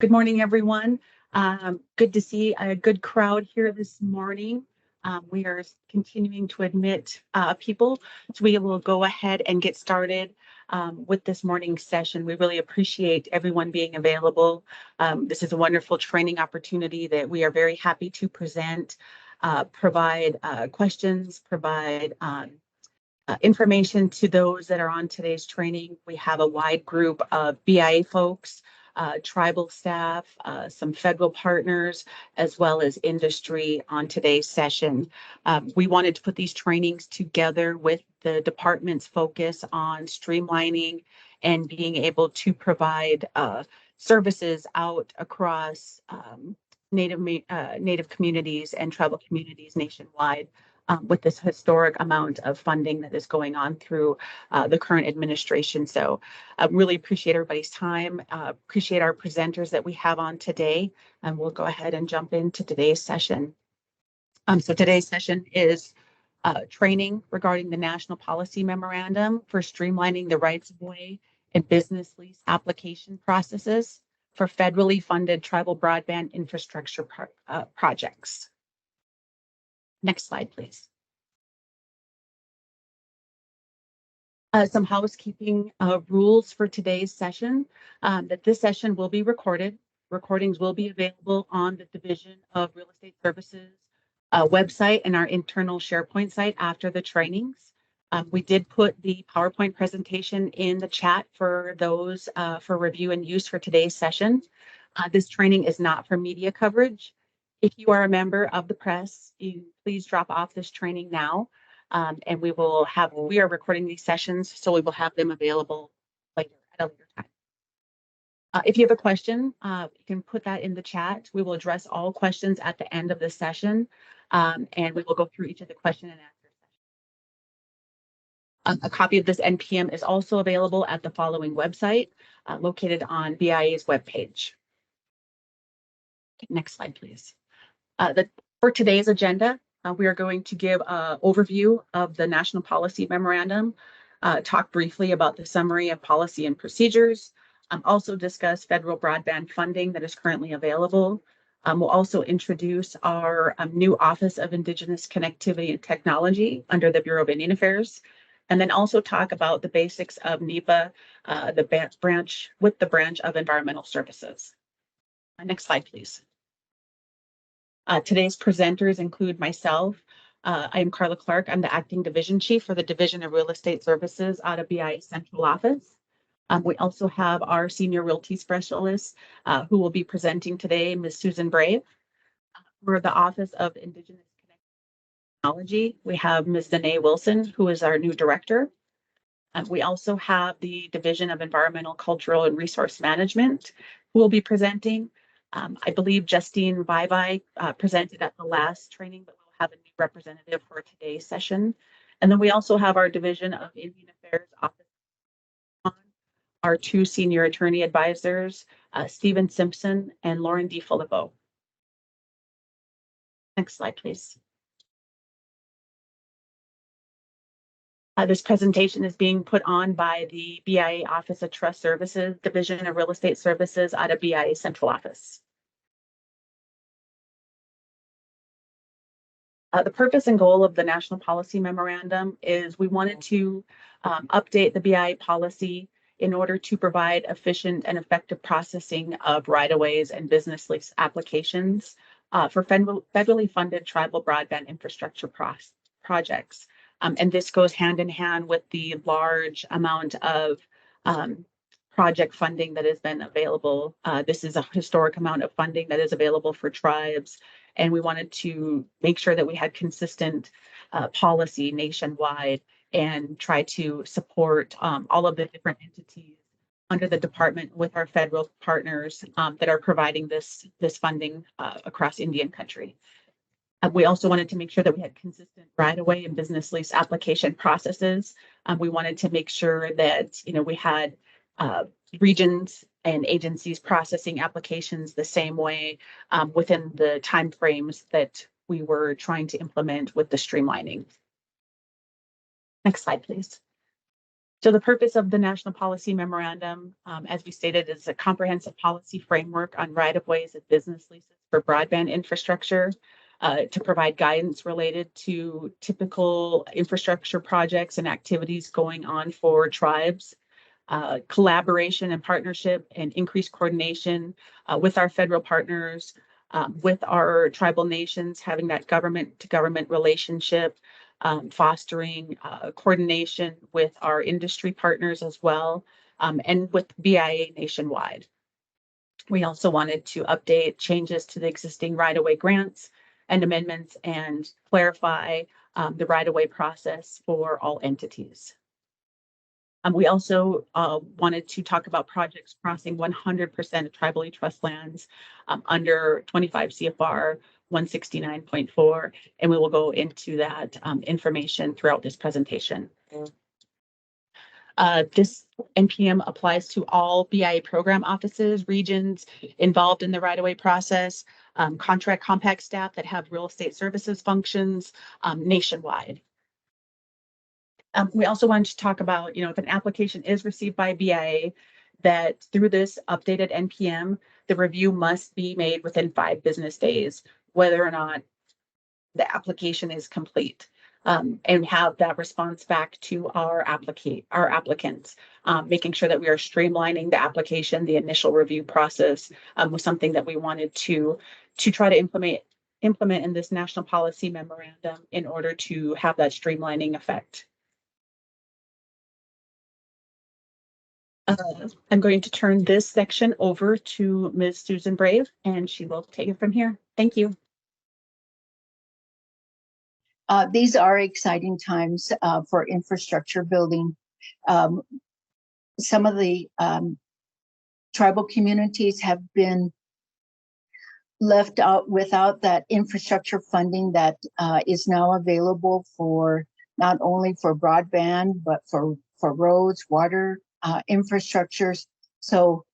Good morning, everyone. Good to see a good crowd here this morning. We are continuing to admit people, so we will go ahead and get started with this morning's session. We really appreciate everyone being available. This is a wonderful training opportunity that we are very happy to present, provide questions, provide information to those that are on today's training. We have a wide group of BIA folks, tribal staff, some federal partners, as well as industry on today's session. We wanted to put these trainings together with the department's focus on streamlining and being able to provide services out across Native communities and tribal communities nationwide. With this historic amount of funding that is going on through the current administration. So I really appreciate everybody's time, appreciate our presenters that we have on today, and we'll go ahead and jump into today's session. So today's session is training regarding the National Policy Memorandum for streamlining the rights-of-way and business lease application processes for federally funded tribal broadband infrastructure projects. Next slide, please. Some housekeeping rules for today's session, that this session will be recorded. Recordings will be available on the Division of Real Estate Services website and our internal SharePoint site after the trainings. We did put the PowerPoint presentation in the chat for those for review and use for today's session. This training is not for media coverage. If you are a member of the press, please drop off this training now. And we are recording these sessions, so we will have them available later at a later time. If you have a question, you can put that in the chat. We will address all questions at the end of the session, and we will go through each of the question and answer sessions. A copy of this NPM is also available at the following website, located on BIA's webpage. Next slide, please. For today's agenda, we are going to give an overview of the National Policy Memorandum, talk briefly about the summary of policy and procedures, also discuss federal broadband funding that is currently available. We'll also introduce our new Office of Indigenous Connectivity and Technology under the Bureau of Indian Affairs, and then also talk about the basics of NEPA, the branch of Environmental Services. Next slide, please. Today's presenters include myself. I am Carla Clark. I'm the Acting Division Chief for the Division of Real Estate Services out of BIA Central Office. We also have our Senior Realty Specialist who will be presenting today, Ms. Susan Brave. For the Office of Indigenous Technology, we have Ms. Danae Wilson, who is our new Director. We also have the Division of Environmental, Cultural, and Resource Management, who will be presenting. I believe Justine Vivi presented at the last training, but we'll have a new representative for today's session. And then we also have our Division of Indian Affairs Office, our two senior attorney advisors, Stephen Simpson and Lauren DiFilippo. Next slide, please. This presentation is being put on by the BIA Office of Trust Services, Division of Real Estate Services out of BIA Central Office. The purpose and goal of the National Policy Memorandum is we wanted to update the BIA policy in order to provide efficient and effective processing of right-of-ways and business lease applications for federally funded tribal broadband infrastructure projects. And this goes hand in hand with the large amount of project funding that has been available. This is a historic amount of funding that is available for tribes. And we wanted to make sure that we had consistent policy nationwide and try to support all of the different entities under the department with our federal partners that are providing this funding across Indian country. We also wanted to make sure that we had consistent right-of-way and business lease application processes. We wanted to make sure that we had regions and agencies processing applications the same way within the timeframes that we were trying to implement with the streamlining. Next slide, please. So the purpose of the National Policy Memorandum, as we stated, is a comprehensive policy framework on right-of-ways and business leases for broadband infrastructure to provide guidance related to typical infrastructure projects and activities going on for tribes, collaboration and partnership and increased coordination with our federal partners, with our tribal nations, having that government-to-government relationship, fostering coordination with our industry partners as well, and with BIA nationwide. We also wanted to update changes to the existing right-of-way grants and amendments and clarify the right-of-way process for all entities. We also wanted to talk about projects crossing 100% of tribally trust lands under 25 CFR 169.4, and we will go into that information throughout this presentation. This NPM applies to all BIA program offices, regions involved in the right-of-way process, contract compact staff that have real estate services functions nationwide. We also wanted to talk about, if an application is received by BIA, that through this updated NPM, the review must be made within 5 business days, whether or not the application is complete, and have that response back to our applicants, making sure that we are streamlining the application. The initial review process was something that we wanted to try to implement in this National Policy Memorandum in order to have that streamlining effect. I'm going to turn this section over to Ms. Susan Brave, and she will take it from here. Thank you. These are exciting times for infrastructure building. Some of the tribal communities have been left out without that infrastructure funding that is now available for not only for broadband, but for roads, water, infrastructures. So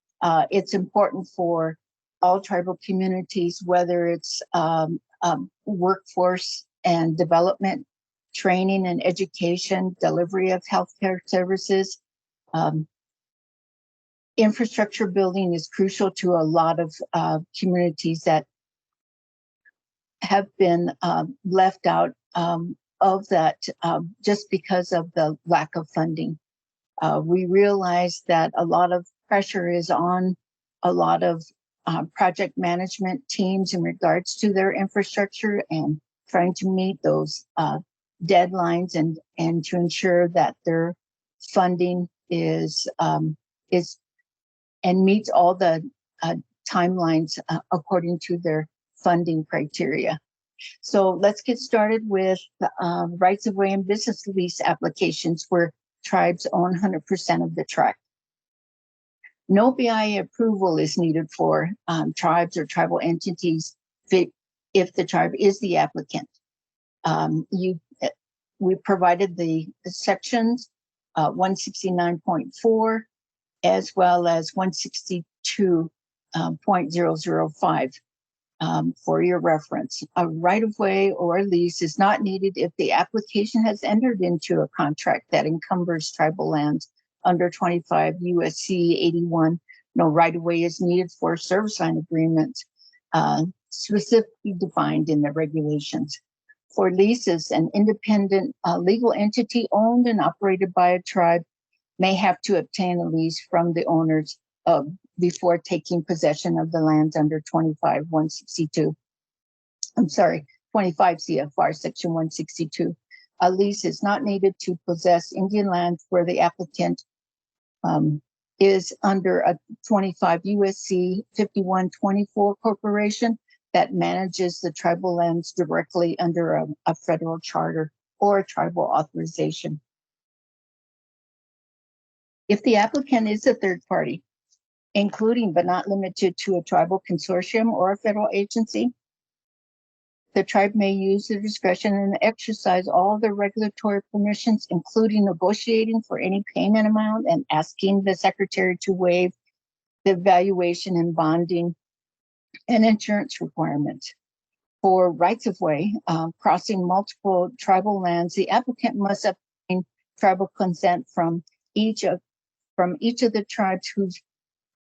it's important for all tribal communities, whether it's workforce and development, training and education, delivery of healthcare services. Infrastructure building is crucial to a lot of communities that have been left out of that just because of the lack of funding. We realize that a lot of pressure is on a lot of project management teams in regards to their infrastructure and trying to meet those deadlines and to ensure that their funding is and meets all the timelines according to their funding criteria. So let's get started with rights of way and business lease applications where tribes own 100% of the tract. No BIA approval is needed for tribes or tribal entities if the tribe is the applicant. We provided the sections 169.4 as well as 162.005 for your reference. A right-of-way or a lease is not needed if the application has entered into a contract that encumbers tribal lands under 25 USC 81. No right-of-way is needed for service line agreements specifically defined in the regulations. For leases, an independent legal entity owned and operated by a tribe may have to obtain a lease from the owners before taking possession of the lands under 25 CFR section 162. A lease is not needed to possess Indian land where the applicant is under a 25 USC 5124 corporation that manages the tribal lands directly under a federal charter or a tribal authorization. If the applicant is a third party, including but not limited to a tribal consortium or a federal agency, the tribe may use their discretion and exercise all their regulatory permissions, including negotiating for any payment amount and asking the secretary to waive the valuation and bonding and insurance requirements. For rights of way, crossing multiple tribal lands, the applicant must obtain tribal consent from from each of the tribes whose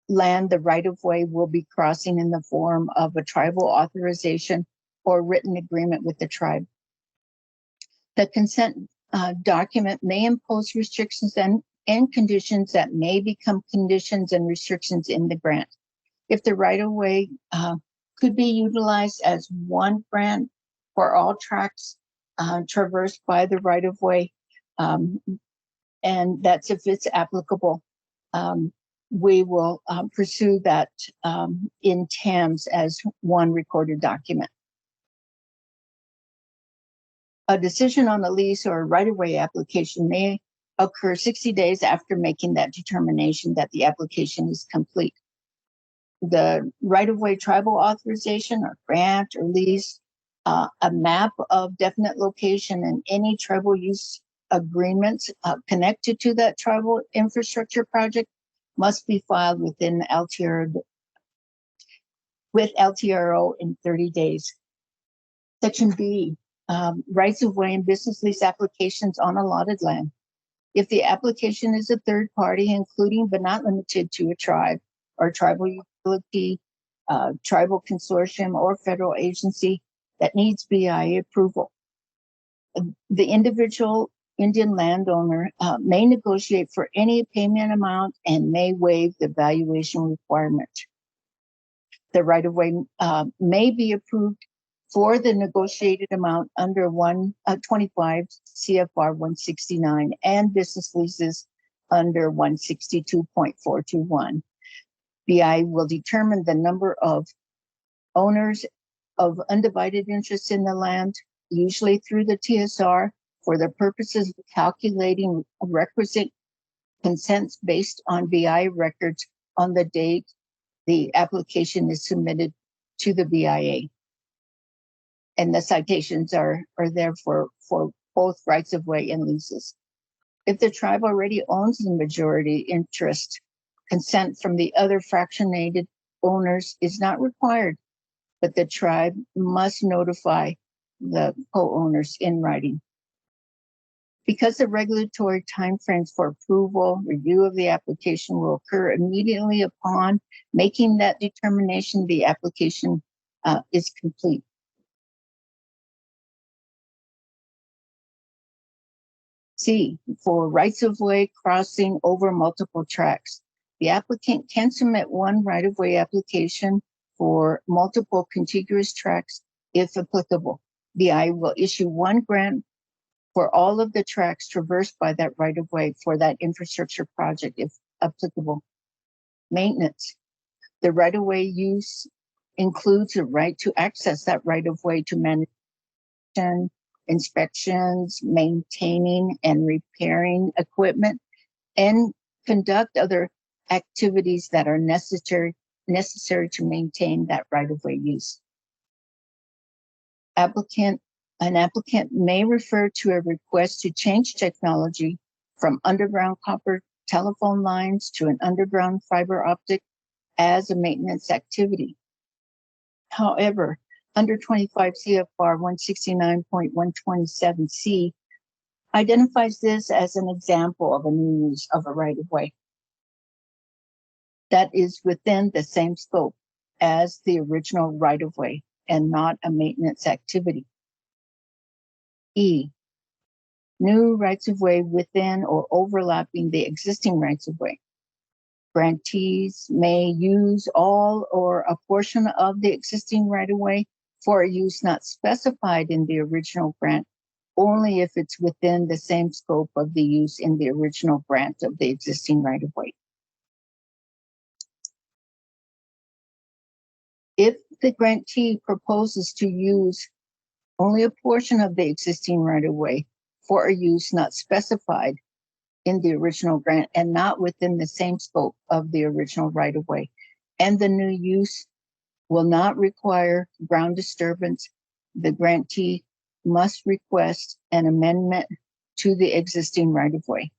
land the right-of-way will be crossing in the form of a tribal authorization or written agreement with the tribe. The consent document may impose restrictions and conditions that may become conditions and restrictions in the grant. If the right-of-way could be utilized as one grant for all tracts traversed by the right-of-way, and that's if it's applicable. We will pursue that in TAMS as one recorded document. A decision on a lease or a right-of-way application may occur 60 days after making that determination that the application is complete. The right-of-way tribal authorization or grant or lease, a map of definite location, and any tribal use agreements connected to that tribal infrastructure project must be filed within the LTRO in 30 days. Section B, rights of way and business lease applications on allotted land. If the application is a third party, including but not limited to a tribe or tribal utility, tribal consortium, or federal agency that needs BIA approval, the individual Indian landowner may negotiate for any payment amount and may waive the valuation requirement. The right-of-way may be approved for the negotiated amount under 125 CFR 169 and business leases under 162.421. BI will determine the number of owners of undivided interest in the land, usually through the TSR, for the purposes of calculating requisite consents based on BI records on the date the application is submitted to the BIA. And the citations are there for both rights of way and leases. If the tribe already owns the majority interest, consent from the other fractionated owners is not required, but the tribe must notify the co-owners in writing. Because the regulatory timeframes for approval, review of the application will occur immediately upon making that determination, the application is complete. C, for rights of way crossing over multiple tracts. The applicant can submit one right of way application for multiple contiguous tracts if applicable. BI will issue one grant for all of the tracts traversed by that right of way for that infrastructure project if applicable. Maintenance. The right of way use includes a right to access that right of way to manage inspections, maintaining and repairing equipment, and conduct other activities that are necessary to maintain that right of way use. An applicant may refer to a request to change technology from underground copper telephone lines to an underground fiber optic as a maintenance activity. However, under 25 CFR 169.127C identifies this as an example of a new use of a right of way that is within the same scope as the original right of way and not a maintenance activity. E, new rights of way within or overlapping the existing rights of way. Grantees may use all or a portion of the existing right of way for a use not specified in the original grant, only if it's within the same scope of the use in the original grant of the existing right of way. If the grantee proposes to use only a portion of the existing right of way for a use not specified in the original grant and not within the same scope of the original right of way, and the new use will not require ground disturbance, the grantee must request an amendment to the existing right of way.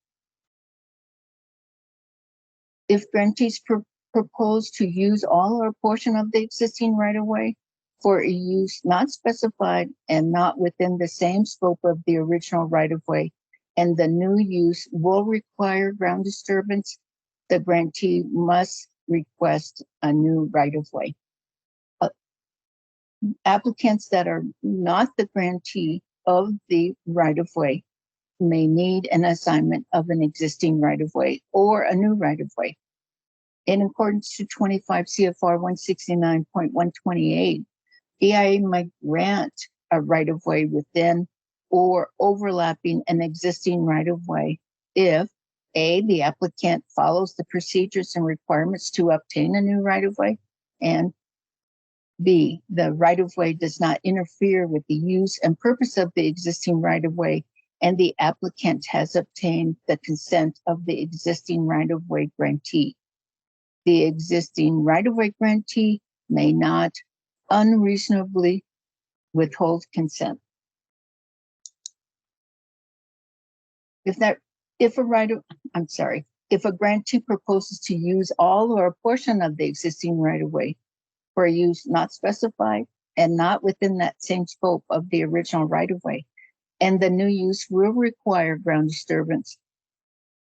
If grantees propose to use all or a portion of the existing right of way for a use not specified and not within the same scope of the original right of way, and the new use will require ground disturbance, the grantee must request a new right-of-way. Applicants that are not the grantee of the right-of-way may need an assignment of an existing right-of-way or a new right-of-way. In accordance to 25 CFR 169.128, BIA might grant a right-of-way within or overlapping an existing right-of-way if A, the applicant follows the procedures and requirements to obtain a new right-of-way, and B, the right-of-way does not interfere with the use and purpose of the existing right-of-way, and the applicant has obtained the consent of the existing right-of-way grantee. The existing right-of-way grantee may not unreasonably withhold consent. If a grantee proposes to use all or a portion of the existing right-of-way for a use not specified and not within that same scope of the original right-of-way, and the new use will require ground disturbance,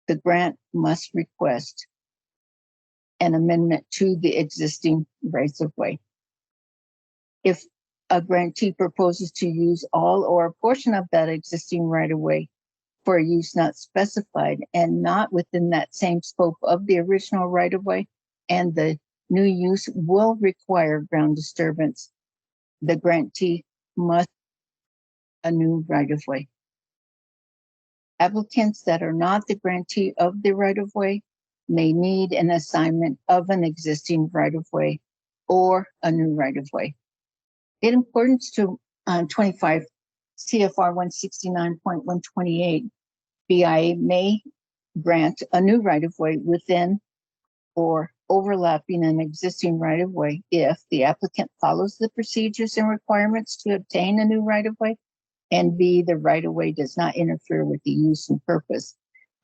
the grant must request an amendment to the existing rights-of-way. If a grantee proposes to use all or a portion of that existing right-of-way for a use not specified and not within that same scope of the original right-of-way, and the new use will require ground disturbance, the grantee must a new right-of-way. Applicants that are not the grantee of the right-of-way may need an assignment of an existing right-of-way or a new right-of-way. In accordance to 25 CFR 169.128, BIA may grant a new right-of-way within or overlapping an existing right-of-way if the applicant follows the procedures and requirements to obtain a new right-of-way, and B, the right-of-way does not interfere with the use and purpose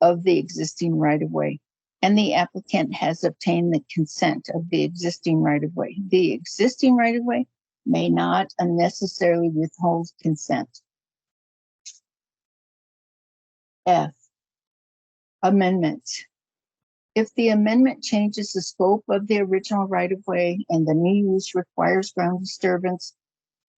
of the existing right-of-way, and the applicant has obtained the consent of the existing right-of-way. The existing right-of-way may not unnecessarily withhold consent. F, amendments. If the amendment changes the scope of the original right-of-way and the new use requires ground disturbance,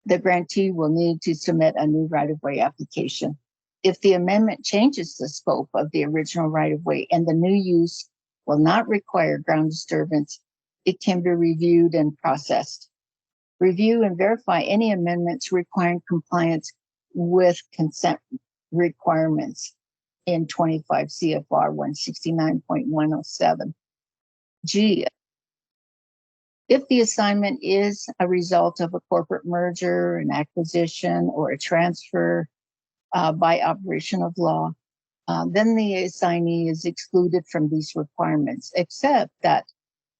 the grantee will need to submit a new right-of-way application. If the amendment changes the scope of the original right-of-way and the new use will not require ground disturbance, it can be reviewed and processed. Review and verify any amendments requiring compliance with consent requirements in 25 CFR 169.107. G, if the assignment is a result of a corporate merger, an acquisition, or a transfer by operation of law, then the assignee is excluded from these requirements, except that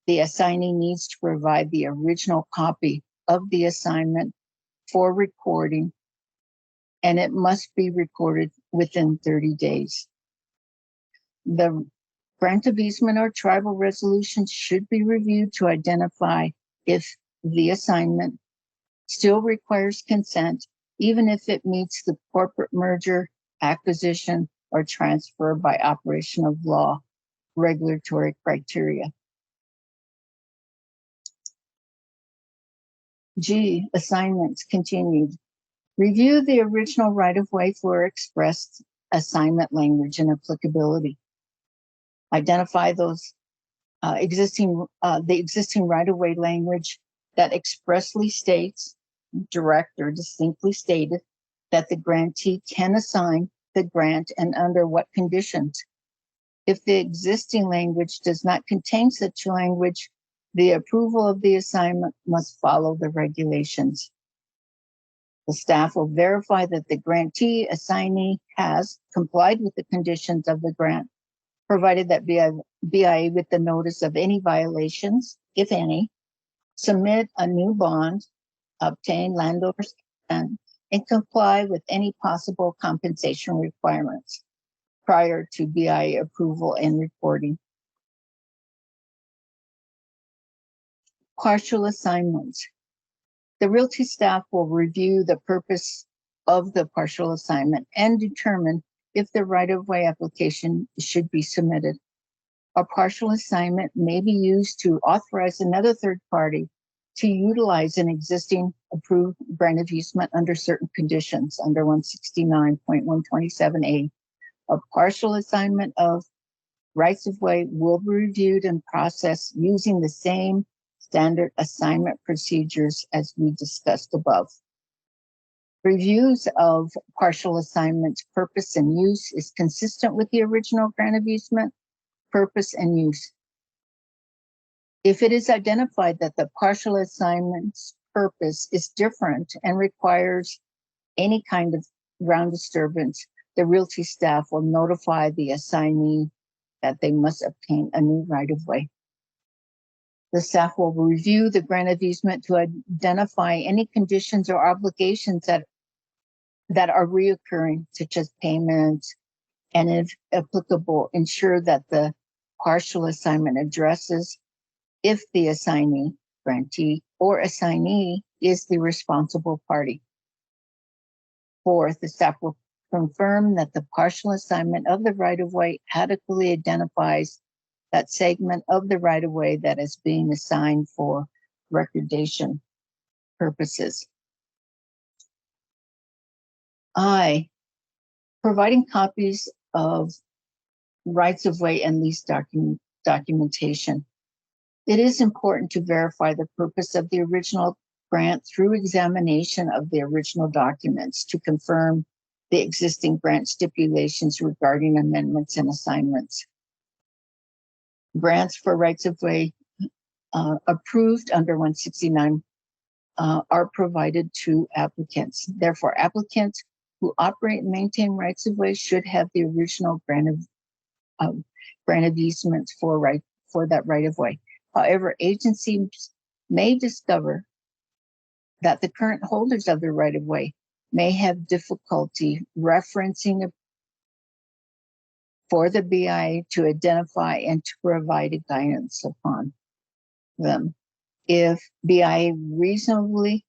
the assignee needs to provide the original copy of the assignment for recording, and it must be recorded within 30 days. The grant of easement or tribal resolution should be reviewed to identify if the assignment still requires consent, even if it meets the corporate merger, acquisition, or transfer by operation of law regulatory criteria. G, assignments continued. Review the original right-of-way for expressed assignment language and applicability. Identify those the existing right-of-way language that expressly states, direct or distinctly stated, that the grantee can assign the grant and under what conditions. If the existing language does not contain such language, the approval of the assignment must follow the regulations. The staff will verify that the grantee assignee has complied with the conditions of the grant, provided that BIA with the notice of any violations, if any, submit a new bond, obtain landowner's consent, and comply with any possible compensation requirements prior to BIA approval and reporting. Partial assignments. The realty staff will review the purpose of the partial assignment and determine if the right-of-way application should be submitted. A partial assignment may be used to authorize another third party to utilize an existing approved grant of easement under certain conditions under 169.127A. A partial assignment of rights of way will be reviewed and processed using the same standard assignment procedures as we discussed above. Reviews of partial assignments purpose and use is consistent with the original grant of easement purpose and use. If it is identified that the partial assignment's purpose is different and requires any kind of ground disturbance, the realty staff will notify the assignee that they must obtain a new right-of-way. The staff will review the grant of easement to identify any conditions or obligations that are reoccurring, such as payments, and if applicable, ensure that the partial assignment addresses if the assignee, grantee, or assignee is the responsible party. Fourth, the staff will confirm that the partial assignment of the right-of-way adequately identifies that segment of the right-of-way that is being assigned for recordation purposes. Providing copies of rights-of-way and lease documentation. It is important to verify the purpose of the original grant through examination of the original documents to confirm the existing grant stipulations regarding amendments and assignments. Grants for rights-of-way approved under 169 are provided to applicants. Therefore, applicants who operate and maintain rights-of-way should have the original grant of easements for that right-of-way. However, agencies may discover that the current holders of the right-of-way may have difficulty referencing for the BIA to identify and to provide a guidance upon them. If BIA reasonably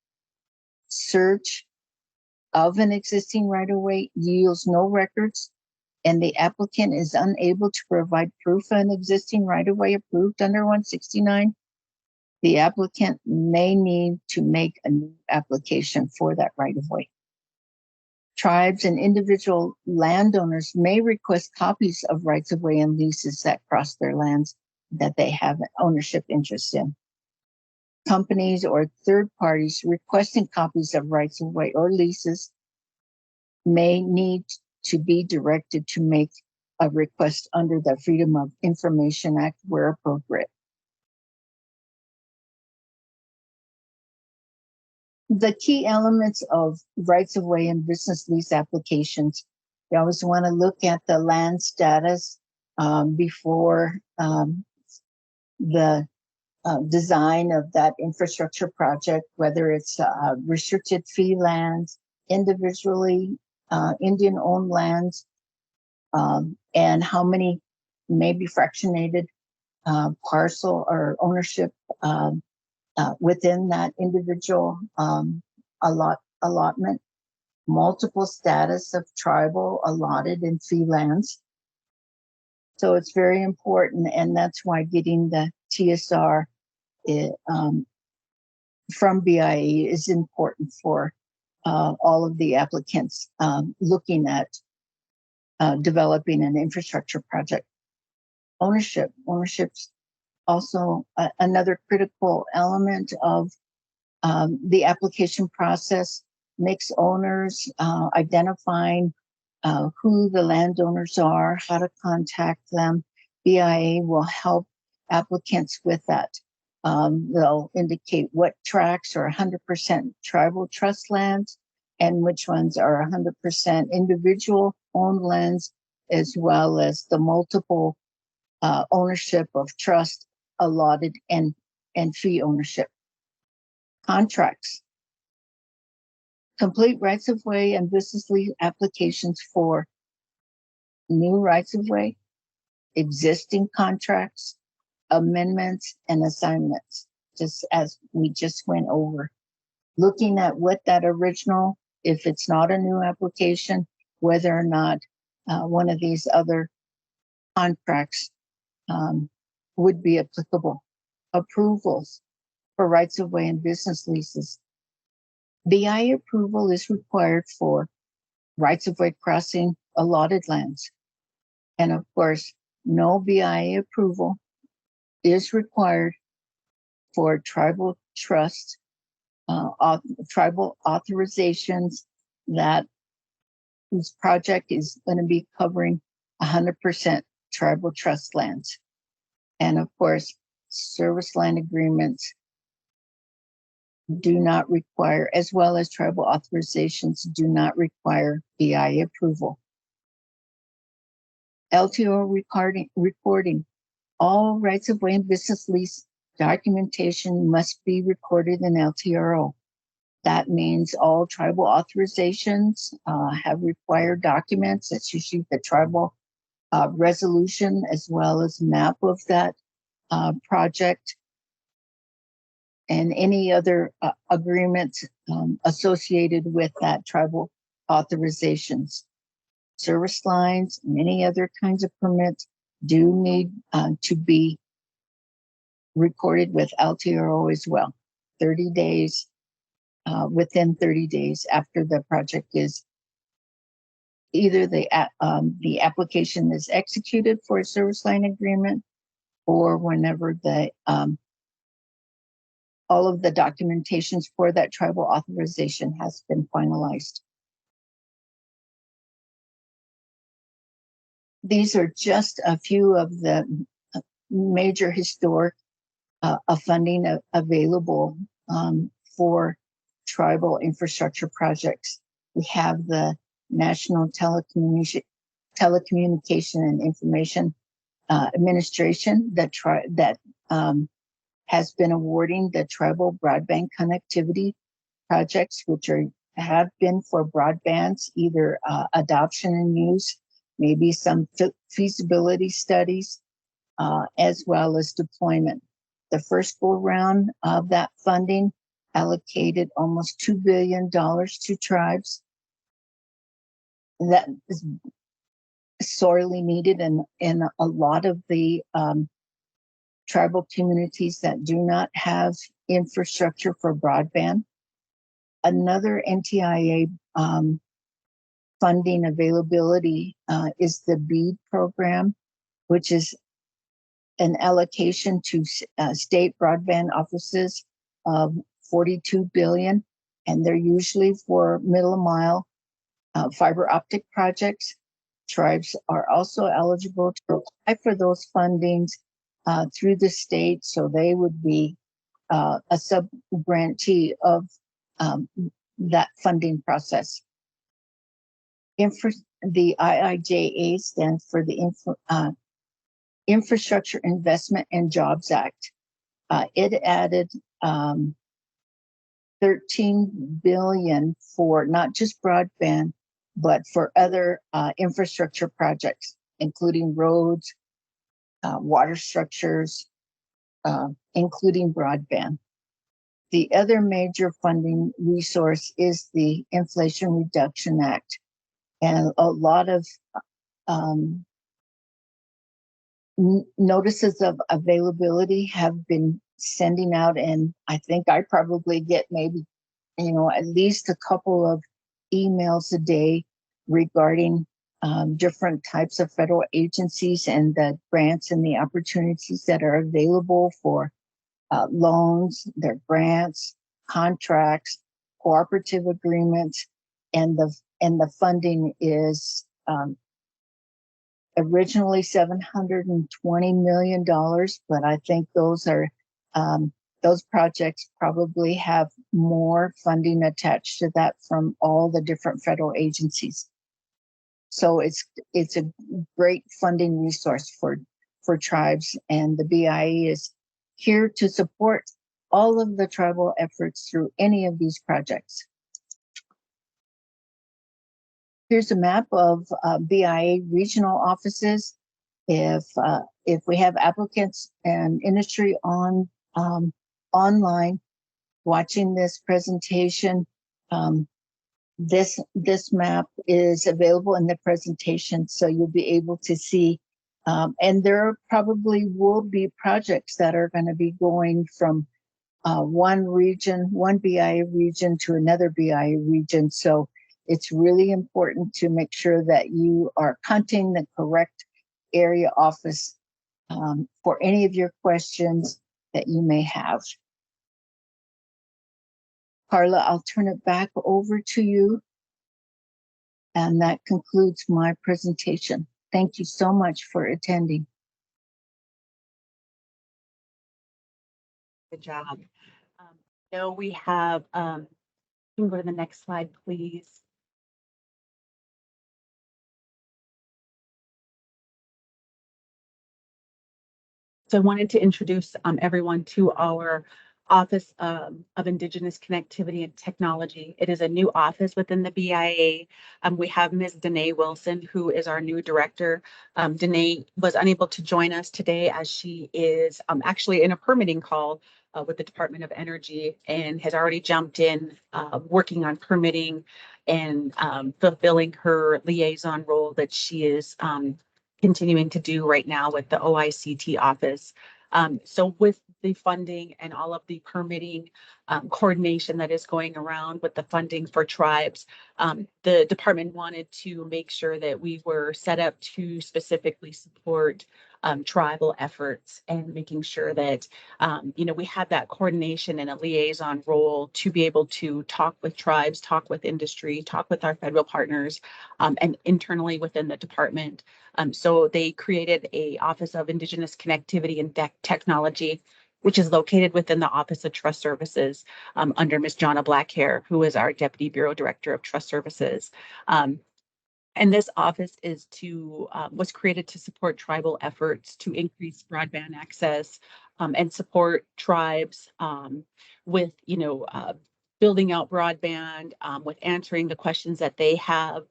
search of an existing right-of-way yields no records, and the applicant is unable to provide proof of an existing right-of-way approved under 169, the applicant may need to make a new application for that right-of-way. Tribes and individual landowners may request copies of rights-of-way and leases that cross their lands that they have an ownership interest in. Companies or third parties requesting copies of rights-of-way or leases may need to be directed to make a request under the Freedom of Information Act where appropriate. The key elements of rights-of-way and business lease applications, you always want to look at the land status before the design of that infrastructure project, whether it's restricted fee lands, individually Indian-owned lands, and how many may be fractionated parcel or ownership within that individual allotment, multiple status of tribal allotted and fee lands. So it's very important, and that's why getting the TSR from BIE is important for all of the applicants looking at developing an infrastructure project. Ownership's also another critical element of the application process. Mixed owners, identifying who the landowners are, how to contact them. BIA will help applicants with that. They'll indicate what tracts are 100% tribal trust lands and which ones are 100% individual owned lands, as well as the multiple ownership of trust, allotted, and fee ownership. Contracts. Complete rights-of-way and business lease applications for new rights-of-way, existing contracts, amendments, and assignments, just as we just went over. Looking at what that original, if it's not a new application, whether or not one of these other contracts would be applicable. Approvals for rights of way and business leases. BIA approval is required for rights of way crossing allotted lands. And of course, no BIA approval is required for tribal trust, tribal authorizations that whose project is going to be covering 100% tribal trust lands. And of course, service line agreements do not require, as well as tribal authorizations, do not require BIA approval. LTO recording. All rights of way and business lease documentation must be recorded in LTRO. That means all tribal authorizations have required documents. That's usually the tribal resolution as well as map of that project and any other agreements associated with that tribal authorizations. Service lines and any other kinds of permits do need to be recorded with LTRO as well. 30 days, within 30 days after the project is either the application is executed for a service line agreement or whenever the all of the documentations for that tribal authorization has been finalized. These are just a few of the major historic funding available for tribal infrastructure projects. We have the National Telecommunication and Information Administration that has been awarding the tribal broadband connectivity projects, which have been for broadbands, either adoption and use, maybe some feasibility studies, as well as deployment. The first go round of that funding allocated almost $2 billion to tribes. That is sorely needed in a lot of the tribal communities that do not have infrastructure for broadband. Another NTIA funding availability is the BEAD program, which is an allocation to state broadband offices of $42 billion, and they're usually for middle mile fiber optic projects. Tribes are also eligible to apply for those fundings through the state, so they would be a sub-grantee of that funding process. The IIJA stands for the Infrastructure Investment and Jobs Act. It added $13 billion for not just broadband, but for other infrastructure projects, including roads, water structures, including broadband. The other major funding resource is the Inflation Reduction Act. And a lot of notices of availability have been sending out, and I think I probably get maybe, at least a couple of emails a day regarding different types of federal agencies and the grants and the opportunities that are available for loans, their grants, contracts, cooperative agreements, and the funding is originally $720 million, but I think those projects probably have more funding attached to that from all the different federal agencies. So it's a great funding resource for tribes, and the BIA is here to support all of the tribal efforts through any of these projects. Here's a map of BIA regional offices. If we have applicants and industry on online watching this presentation, This map is available in the presentation, so you'll be able to see. And there probably will be projects that are going to be going from one region, one BIA region to another BIA region. So it's really important to make sure that you are contacting the correct area office for any of your questions that you may have. Carla, I'll turn it back over to you. And that concludes my presentation. Thank you so much for attending. Good job. So we have, you can go to the next slide, please. So I wanted to introduce everyone to our Office of Indigenous Connectivity and Technology. It is a new office within the BIA. We have Ms. Danae Wilson, who is our new director. Danae was unable to join us today as she is actually in a permitting call with the Department of Energy and has already jumped in working on permitting and fulfilling her liaison role that she is continuing to do right now with the OICT office. So with the funding and all of the permitting coordination that is going around with the funding for tribes, the department wanted to make sure that we were set up to specifically support tribal efforts and making sure that we had that coordination and a liaison role to be able to talk with tribes, talk with industry, talk with our federal partners, and internally within the department. So they created a Office of Indigenous Connectivity and Technology, which is located within the Office of Trust Services under Ms. Jonna Blackhair, who is our Deputy Bureau Director of Trust Services. And this office was created to support tribal efforts to increase broadband access and support tribes with, building out broadband, with answering the questions that they have,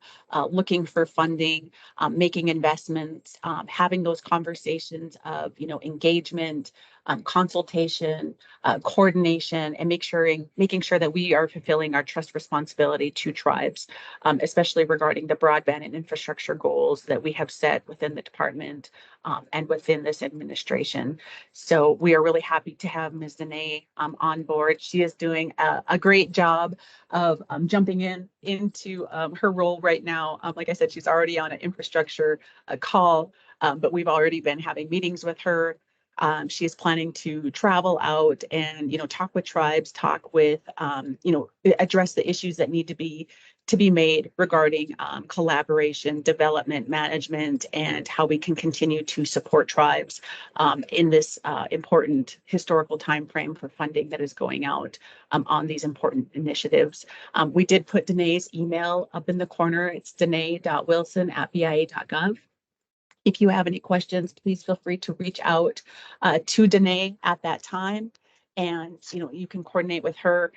looking for funding, making investments, having those conversations of, engagement, consultation, coordination, and making sure that we are fulfilling our trust responsibility to tribes, especially regarding the broadband and infrastructure goals that we have set within the department and within this administration. So we are really happy to have Ms. Danae on board. She is doing a great job of jumping into her role right now. Like I said, she's already on an infrastructure call, but we've already been having meetings with her. She is planning to travel out and, talk with tribes, talk with, address the issues that need to be made regarding collaboration, development, management, and how we can continue to support tribes in this important historical timeframe for funding that is going out on these important initiatives. We did put Danae's email up in the corner. It's danae.wilson@bia.gov. If you have any questions, please feel free to reach out to Danae at that time. And, you can coordinate with her.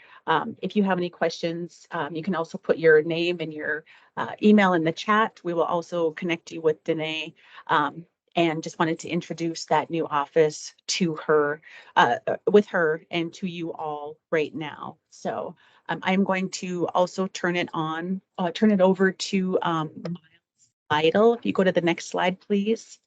If you have any questions, you can also put your name and your email in the chat. We will also connect you with Danae. And just wanted to introduce that new office to her, with her and to you all right now. So I'm going to also turn it over to Miles. If you go to the next slide, please.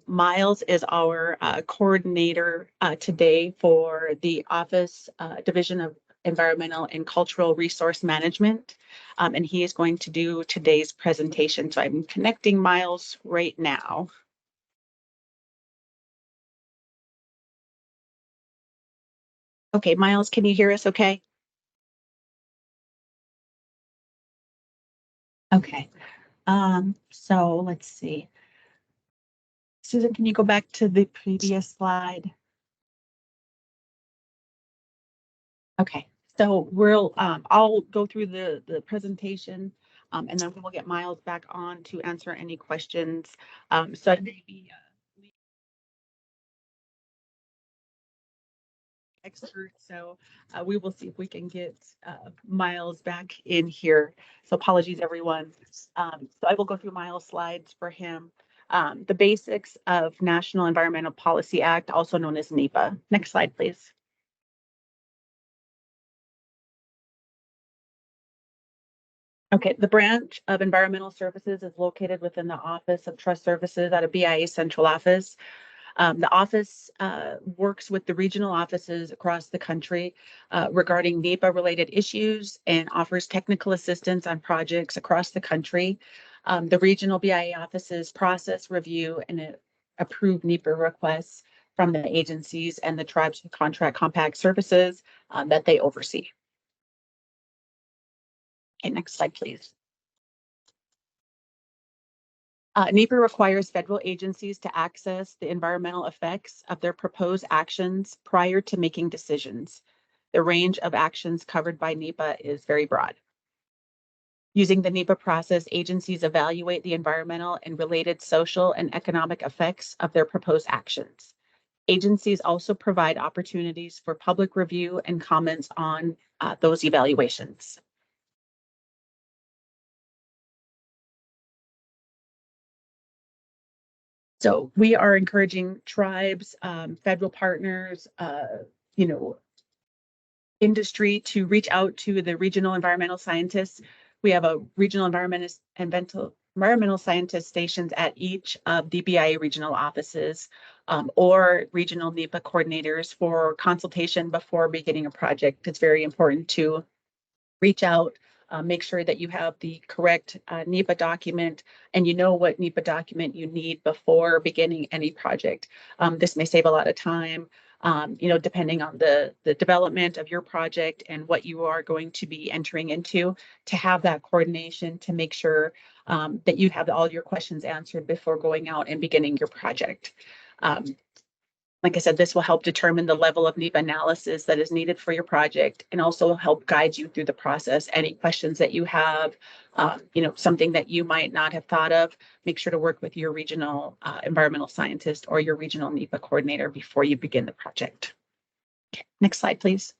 Miles is our coordinator today for the Office Division of Environmental and Cultural Resource Management, and he is going to do today's presentation. So I'm connecting Miles right now. Okay, Miles, can you hear us okay? Okay, so let's see. Susan, can you go back to the previous slide? Okay, so I'll go through the presentation, and then we'll get Miles back on to answer any questions. So maybe expert. So we will see if we can get Miles back in here. So apologies, everyone. So I will go through Miles' slides for him. The basics of National Environmental Policy Act, also known as NEPA. Next slide, please. Okay, the branch of environmental services is located within the Office of Trust Services at a BIA central office. The office works with the regional offices across the country regarding NEPA-related issues and offers technical assistance on projects across the country. The regional BIA offices process, review, and approve NEPA requests from the agencies and the tribes with contract compact services that they oversee. Okay, next slide, please. NEPA requires federal agencies to access the environmental effects of their proposed actions prior to making decisions. The range of actions covered by NEPA is very broad. Using the NEPA process, agencies evaluate the environmental and related social and economic effects of their proposed actions. Agencies also provide opportunities for public review and comments on those evaluations. So we are encouraging tribes, federal partners, industry to reach out to the regional environmental scientists. We have a regional environmental scientist stations at each of the BIA regional offices or regional NEPA coordinators for consultation before beginning a project. It's very important to reach out, make sure that you have the correct NEPA document and you know what NEPA document you need before beginning any project. This may save a lot of time, depending on the development of your project and what you are going to be entering into, to have that coordination to make sure that you have all your questions answered before going out and beginning your project. Like I said, this will help determine the level of NEPA analysis that is needed for your project and also help guide you through the process. Any questions that you have, something that you might not have thought of, make sure to work with your regional environmental scientist or your regional NEPA coordinator before you begin the project. Okay, next slide, please.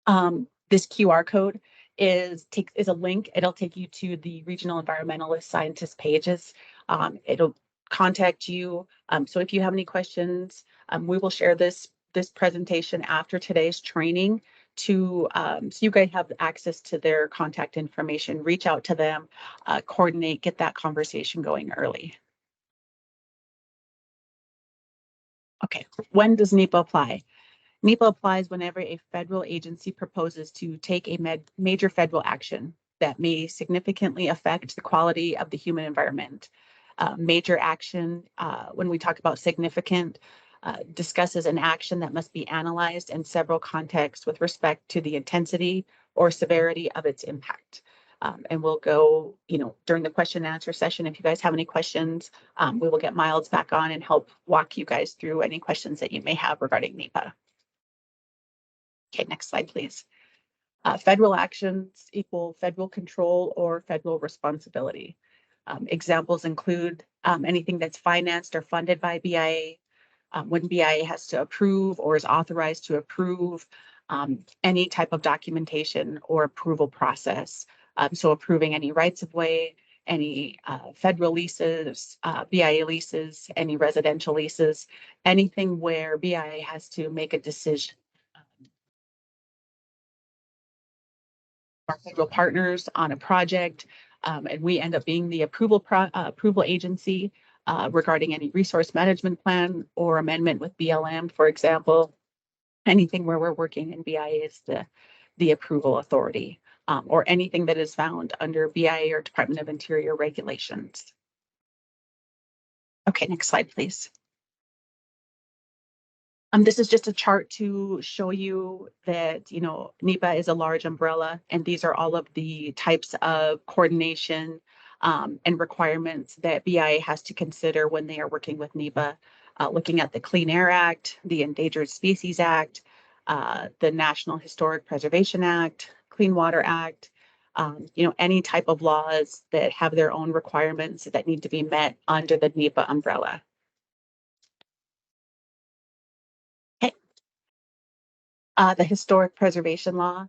This QR code is a link. It'll take you to the regional environmentalist scientist pages. It'll contact you. So if you have any questions, we will share this presentation after today's training so you guys have access to their contact information. Reach out to them, coordinate, get that conversation going early. Okay, when does NEPA apply? NEPA applies whenever a federal agency proposes to take a major federal action that may significantly affect the quality of the human environment. Major action, when we talk about significant, discusses an action that must be analyzed in several contexts with respect to the intensity or severity of its impact. And we'll go, during the question and answer session, if you guys have any questions, we will get Miles back on and help walk you guys through any questions that you may have regarding NEPA. Okay, next slide, please. Federal actions equal federal control or federal responsibility. Examples include anything that's financed or funded by BIA, when BIA has to approve or is authorized to approve any type of documentation or approval process. So approving any rights of way, any federal leases, BIA leases, any residential leases, anything where BIA has to make a decision. Our federal partners on a project, and we end up being the approval agency regarding any resource management plan or amendment with BLM, for example. Anything where we're working in BIA is the approval authority, or anything that is found under BIA or Department of Interior regulations. Okay, next slide, please. This is just a chart to show you that, NEPA is a large umbrella, and these are all of the types of coordination and requirements that BIA has to consider when they are working with NEPA, looking at the Clean Air Act, the Endangered Species Act, the National Historic Preservation Act, Clean Water Act, any type of laws that have their own requirements that need to be met under the NEPA umbrella. The Historic Preservation Law.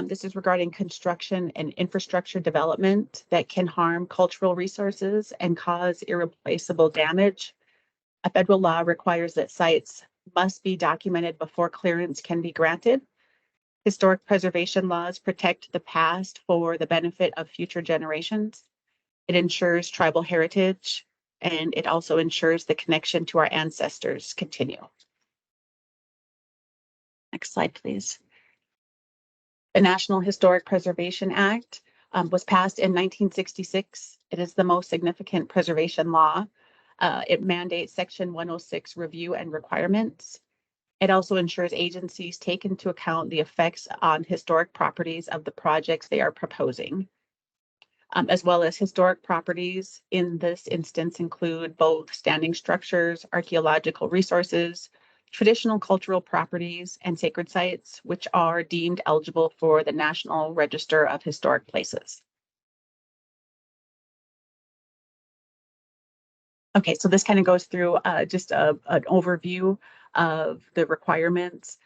This is regarding construction and infrastructure development that can harm cultural resources and cause irreplaceable damage. A federal law requires that sites must be documented before clearance can be granted. Historic preservation laws protect the past for the benefit of future generations. It ensures tribal heritage, and it also ensures the connection to our ancestors continue. Next slide, please. The National Historic Preservation Act was passed in 1966. It is the most significant preservation law. It mandates Section 106 review and requirements. It also ensures agencies take into account the effects on historic properties of the projects they are proposing, as well as historic properties in this instance include both standing structures, archaeological resources, traditional cultural properties, and sacred sites, which are deemed eligible for the National Register of Historic Places. Okay, so this kind of goes through just an overview of the requirements.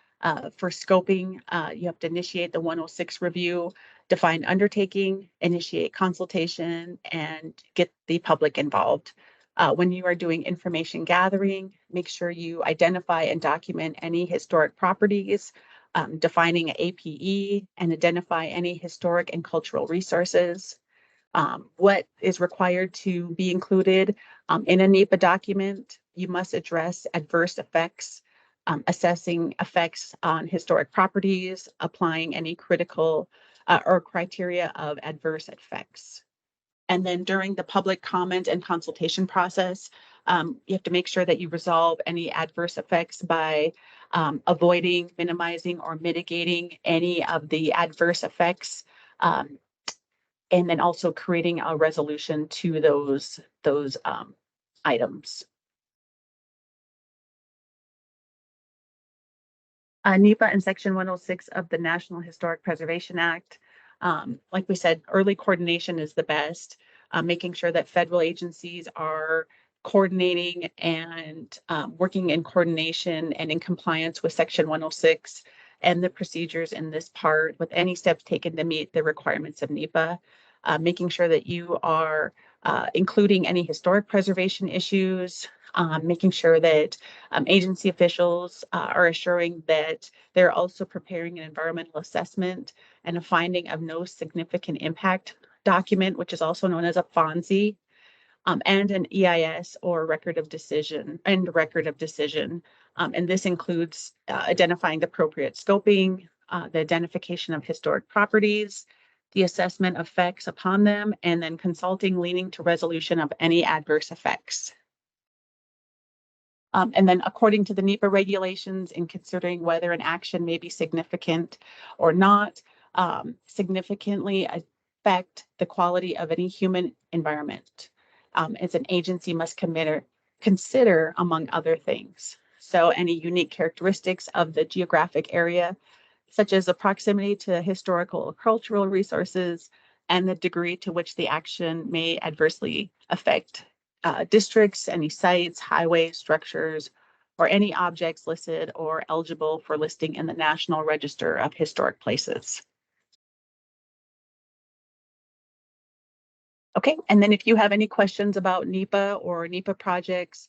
For scoping, you have to initiate the 106 review, define undertaking, initiate consultation, and get the public involved. When you are doing information gathering, make sure you identify and document any historic properties, defining APE, and identify any historic and cultural resources. What is required to be included in a NEPA document. You must address adverse effects, assessing effects on historic properties, applying any critical or criteria of adverse effects. And then during the public comment and consultation process, you have to make sure that you resolve any adverse effects by avoiding, minimizing, or mitigating any of the adverse effects, and then also creating a resolution to those items. NEPA and Section 106 of the National Historic Preservation Act. Like we said, early coordination is the best, making sure that federal agencies are coordinating and working in coordination and in compliance with Section 106 and the procedures in this part with any steps taken to meet the requirements of NEPA, making sure that you are including any historic preservation issues, making sure that agency officials are assuring that they're also preparing an environmental assessment and a finding of no significant impact document, which is also known as a FONSI, and an EIS or record of decision. And this includes identifying the appropriate scoping, the identification of historic properties, the assessment of effects upon them, and then consulting leading to resolution of any adverse effects. And then according to the NEPA regulations, in considering whether an action may be significant or not, significantly affect the quality of any human environment, as an agency must consider, among other things. So any unique characteristics of the geographic area, such as the proximity to historical or cultural resources, and the degree to which the action may adversely affect districts, any sites, highways, structures, or any objects listed or eligible for listing in the National Register of Historic Places. Okay, and then if you have any questions about NEPA or NEPA projects,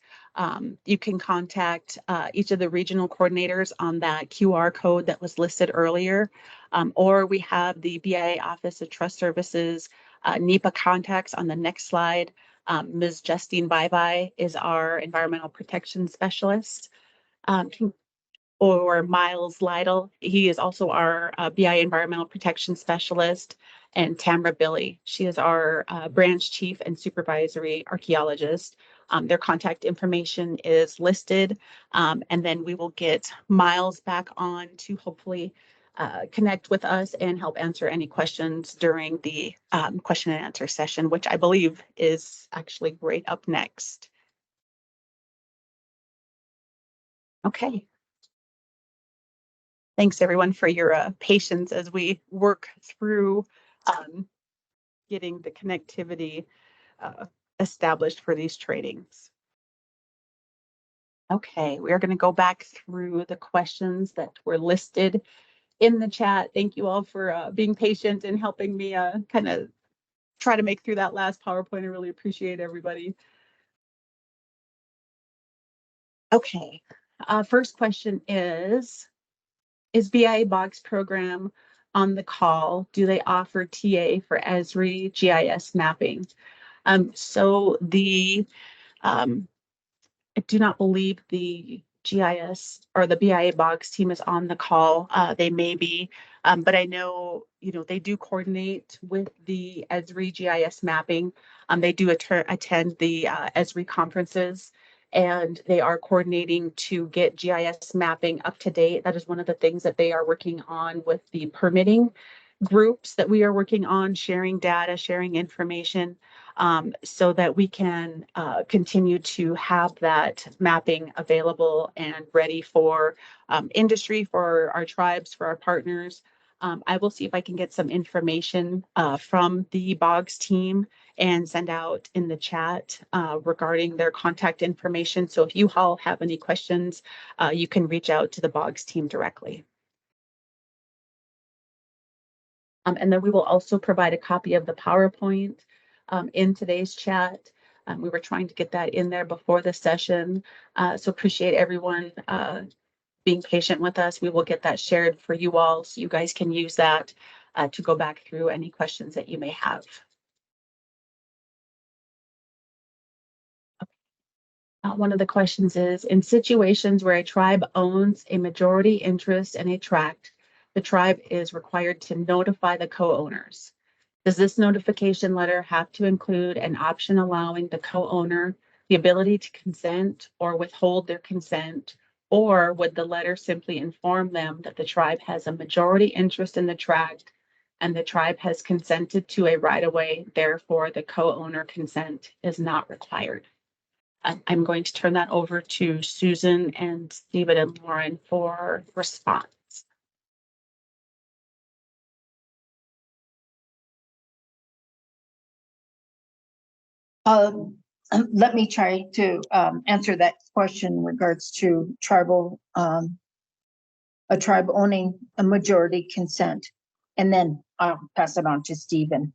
you can contact each of the regional coordinators on that QR code that was listed earlier, or we have the BIA Office of Trust Services NEPA contacts on the next slide. Ms. Justine Bye is our environmental protection specialist. Or Miles Lytle. He is also our BI environmental protection specialist, and Tamra Billy. She is our branch chief and supervisory archaeologist. Their contact information is listed, and then we will get Miles back on to hopefully connect with us and help answer any questions during the question and answer session, which I believe is actually right up next. Okay. Thanks everyone for your patience as we work through getting the connectivity established for these trainings. Okay, we are going to go back through the questions that were listed in the chat. Thank you all for being patient and helping me kind of try to make through that last PowerPoint. I really appreciate everybody. Okay, first question is, Is BIA Box program on the call? Do they offer TA for ESRI GIS mapping? So I do not believe the GIS or the BIA Box team is on the call. They may be, but I know, they do coordinate with the ESRI GIS mapping. They do attend the ESRI conferences, and they are coordinating to get GIS mapping up to date. That is one of the things that they are working on with the permitting groups that we are working on, sharing data, sharing information, so that we can continue to have that mapping available and ready for industry, for our tribes, for our partners. I will see if I can get some information from the Boggs team and send out in the chat regarding their contact information. So if you all have any questions, you can reach out to the Boggs team directly. And then we will also provide a copy of the PowerPoint in today's chat. We were trying to get that in there before the session. So appreciate everyone being patient with us. We will get that shared for you all so you guys can use that to go back through any questions that you may have. One of the questions is, in situations where a tribe owns a majority interest in a tract, the tribe is required to notify the co-owners. Does this notification letter have to include an option allowing the co-owner the ability to consent or withhold their consent? Or would the letter simply inform them that the tribe has a majority interest in the tract and the tribe has consented to a right-of-way, therefore the co-owner consent is not required? I'm going to turn that over to Susan and Stephen and Lauren for response. Let me try to answer that question in regards to tribal, a tribe owning a majority consent, and then I'll pass it on to Stephen.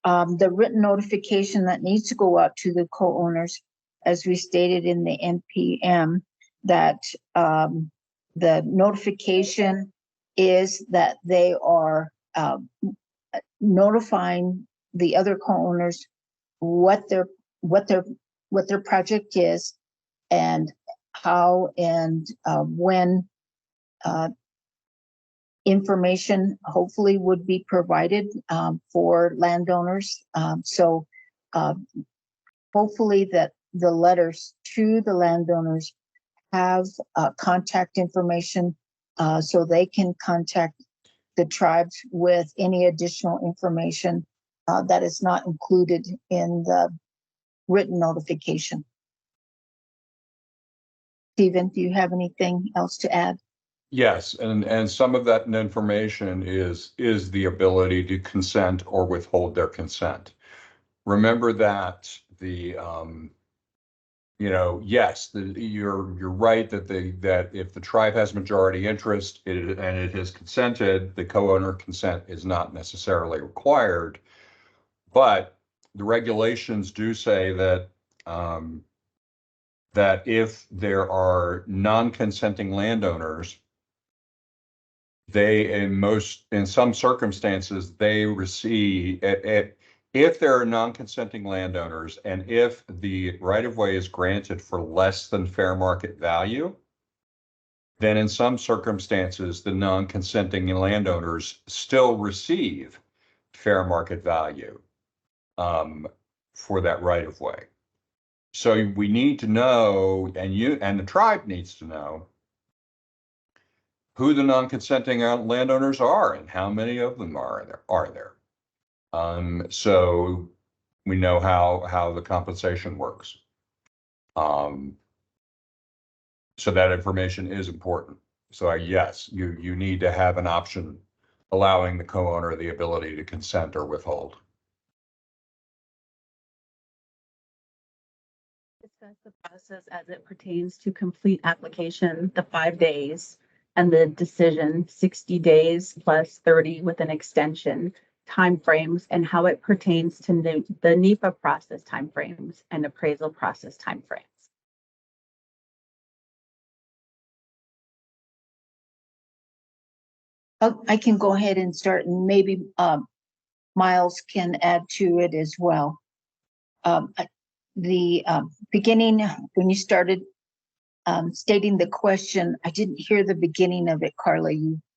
The written notification that needs to go out to the co-owners, as we stated in the NPM, that the notification is that they are notifying the other co-owners what their project is and how and when information hopefully would be provided for landowners. So hopefully that the letters to the landowners have contact information so they can contact the tribes with any additional information that is not included in the written notification. Stephen, do you have anything else to add? Yes, and some of that information is the ability to consent or withhold their consent. Remember that yes, you're right that if the tribe has majority interest and it has consented, the co-owner consent is not necessarily required. But the regulations do say that that if there are non-consenting landowners, they in some circumstances they receive if there are non-consenting landowners and if the right-of-way is granted for less than fair market value, then in some circumstances the non-consenting landowners still receive fair market value for that right-of-way. So we need to know, and the tribe needs to know, who the non-consenting landowners are and how many of them are there. So we know how the compensation works. So that information is important. So yes, you need to have an option allowing the co-owner the ability to consent or withhold. Discuss the process as it pertains to complete application, the 5 days, and the decision 60 days plus 30 with an extension timeframes, and how it pertains to the NEPA process timeframes and appraisal process timeframes. I can go ahead and start, and maybe Miles can add to it as well. The beginning, when you started stating the question, I didn't hear the beginning of it, Carla.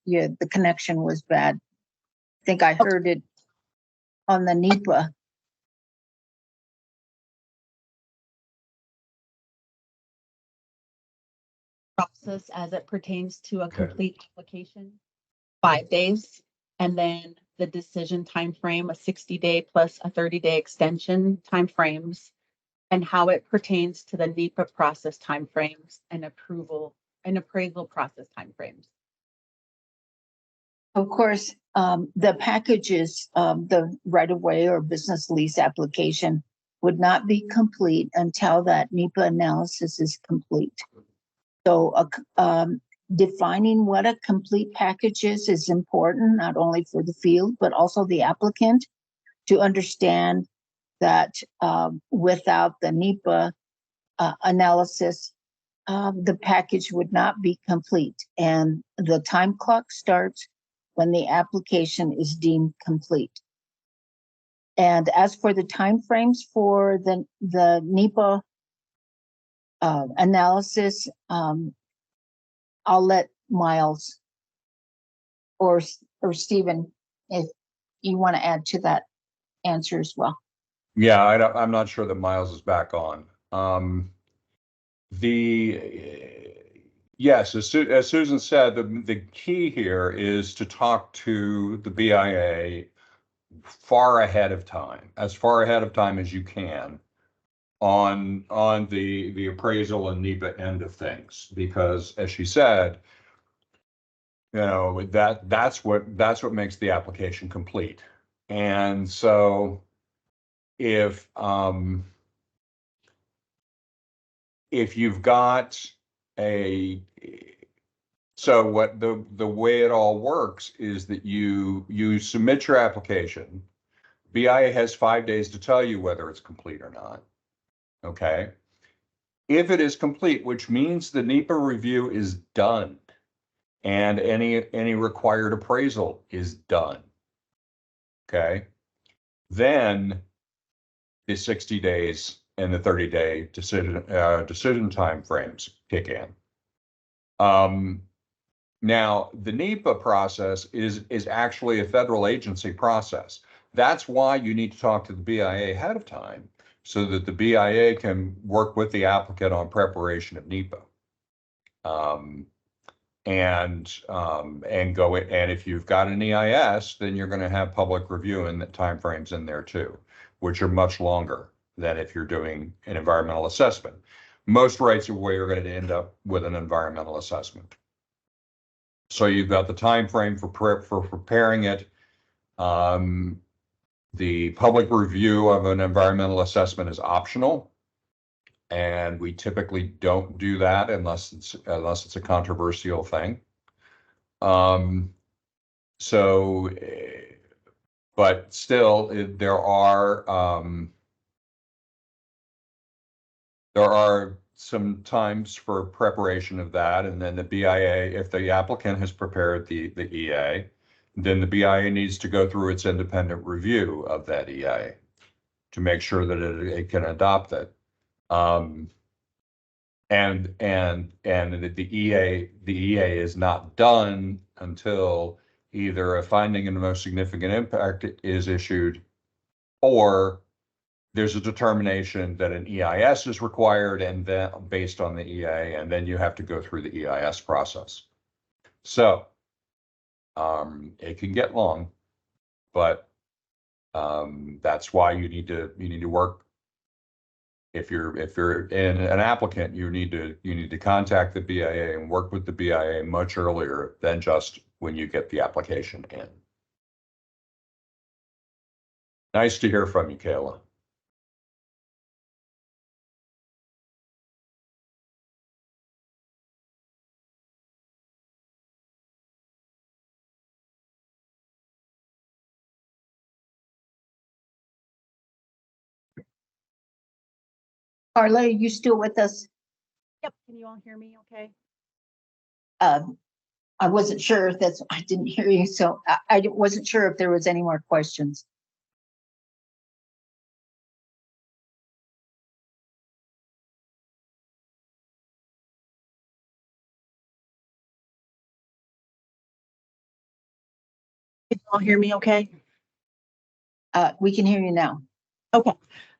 The connection was bad. I think I heard it on the NEPA. Process as it pertains to a Okay. complete application, 5 days, and then the decision timeframe, a 60-day plus a 30-day extension timeframes, and how it pertains to the NEPA process timeframes and approval and appraisal process timeframes. Of course, the packages, the right-of-way or business lease application would not be complete until that NEPA analysis is complete. So defining what a complete package is important, not only for the field, but also the applicant to understand that without the NEPA analysis, the package would not be complete. And the time clock starts when the application is deemed complete. And as for the timeframes for the NEPA analysis, I'll let Miles or Stephen, if you want to add to that answer as well. Yeah, I'm not sure that Miles is back on. Yes, as Susan said, the key here is to talk to the BIA far ahead of time, as far ahead of time as you can, on the appraisal and NEPA end of things, because as she said, you know, that's what makes the application complete. And so if you've got so what the way it all works is that you submit your application. BIA has 5 days to tell you whether it's complete or not. Okay. If it is complete, which means the NEPA review is done and any required appraisal is done. Okay. Then the 60 days and the 30-day decision timeframes kick in. Now, the NEPA process is actually a federal agency process. That's why you need to talk to the BIA ahead of time, so that the BIA can work with the applicant on preparation of NEPA. And if you've got an EIS, then you're going to have public review and the timeframes in there too, which are much longer than if you're doing an environmental assessment. Most rights of way are going to end up with an environmental assessment. So you've got the time frame for preparing it. The public review of an environmental assessment is optional, and we typically don't do that unless it's a controversial thing. But still, there are some times for preparation of that, and then the BIA, if the applicant has prepared the EA, then the BIA needs to go through its independent review of that EA to make sure that it can adopt it. And the EA is not done until either a finding of the most significant impact is issued, or there's a determination that an EIS is required, and then based on the EA, and then you have to go through the EIS process. So it can get long, but that's why you need to work. If you're an applicant, you need to contact the BIA and work with the BIA much earlier than just when you get the application in. Nice to hear from you, Kayla. Carla, are you still with us? Yep. Can you all hear me okay? I wasn't sure if I didn't hear you, so I wasn't sure if there was any more questions. Can you all hear me okay? We can hear you now. Okay.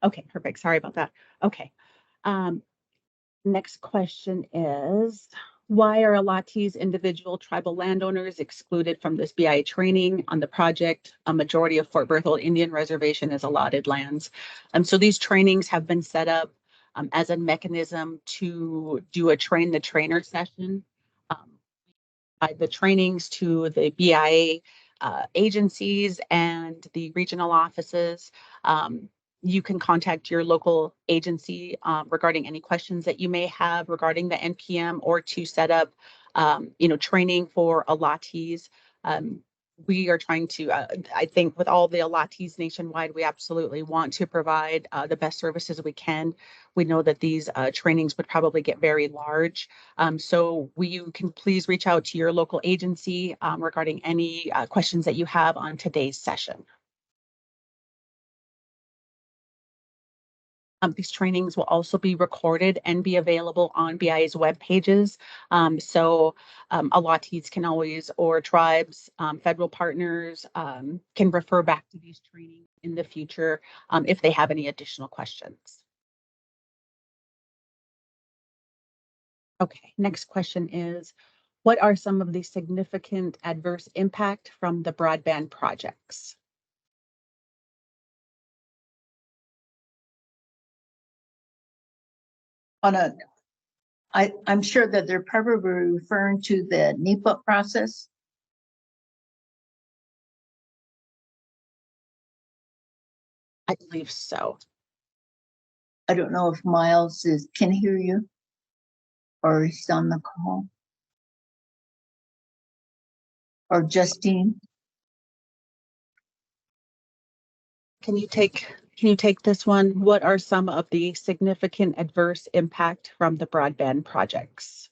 Okay, perfect. Sorry about that. Okay. Next question is, why are Alate's individual tribal landowners excluded from this BIA training on the project? A majority of Fort Berthold Indian Reservation is allotted lands. So these trainings have been set up as a mechanism to do a train the trainer session. The trainings to the BIA agencies and the regional offices. You can contact your local agency regarding any questions that you may have regarding the NPM or to set up, training for Alates. We are trying to, I think with all the Alates nationwide, we absolutely want to provide the best services we can. We know that these trainings would probably get very large. So you can please reach out to your local agency regarding any questions that you have on today's session. These trainings will also be recorded and be available on BIA's web pages. So Alates can always, or tribes, federal partners can refer back to these trainings in the future if they have any additional questions. Okay, next question is, what are some of the significant adverse impact from the broadband projects? I'm sure that they're probably referring to the NEPA process. I believe so. I don't know if Miles can hear you or he's on the call. Or Justine. Can you take this one? What are some of the significant adverse impact from the broadband projects?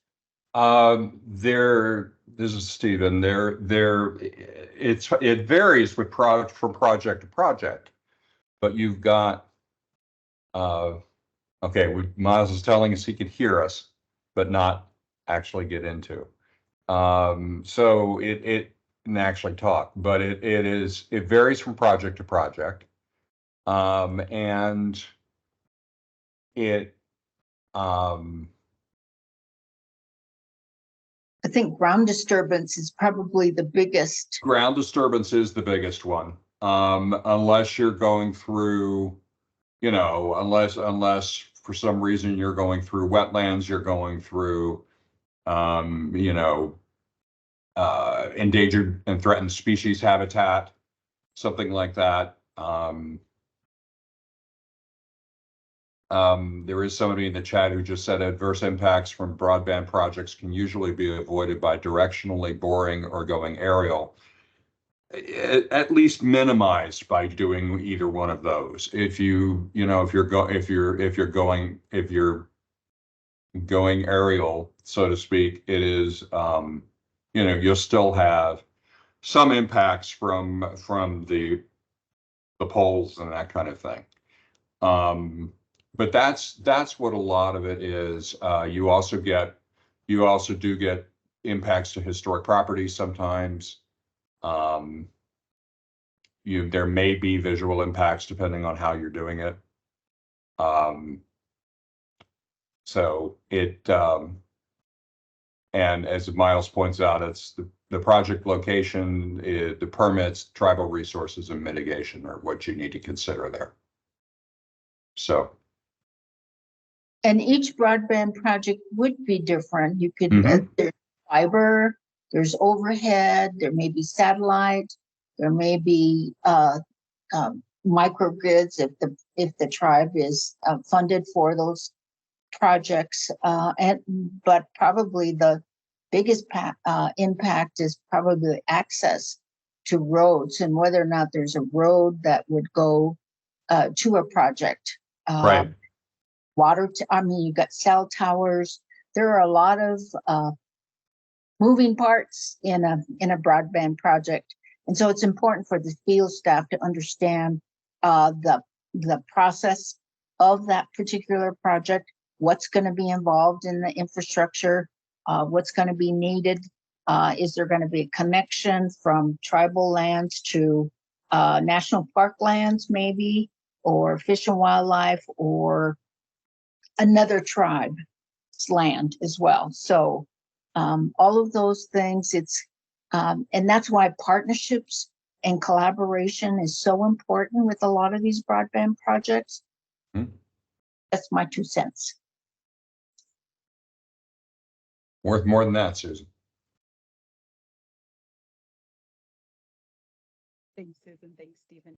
This is Stephen. It varies from project to project, but you've got, Miles is telling us he could hear us, but not actually get into. So it can actually talk, but it varies from project to project. And it, I think ground disturbance is probably the biggest. Ground disturbance is the biggest one. Unless you're going through, unless for some reason you're going through wetlands, you're going through, endangered and threatened species habitat, something like that. There is somebody in the chat who just said adverse impacts from broadband projects can usually be avoided by directionally boring or going aerial. At least minimized by doing either one of those. If you're going aerial, so to speak, it is, you'll still have some impacts from the poles and that kind of thing. But that's what a lot of it is. You also do get impacts to historic properties sometimes. There may be visual impacts depending on how you're doing it. So and as Miles points out, it's the project location, the permits, tribal resources, and mitigation are what you need to consider there. So. And each broadband project would be different. You could, there's fiber, there's overhead, there may be satellite, there may be microgrids if the tribe is funded for those projects. But probably the biggest impact is probably access to roads and whether or not there's a road that would go to a project. Right. You've got cell towers. There are a lot of moving parts in a broadband project. And so it's important for the field staff to understand the process of that particular project, what's going to be involved in the infrastructure, what's going to be needed. Is there going to be a connection from tribal lands to national park lands, maybe, or fish and wildlife, or another tribe's land as well? So all of those things, and that's why partnerships and collaboration is so important with a lot of these broadband projects. That's my 2 cents. Worth more than that, Susan. Thanks, Susan. Thanks, Stephen.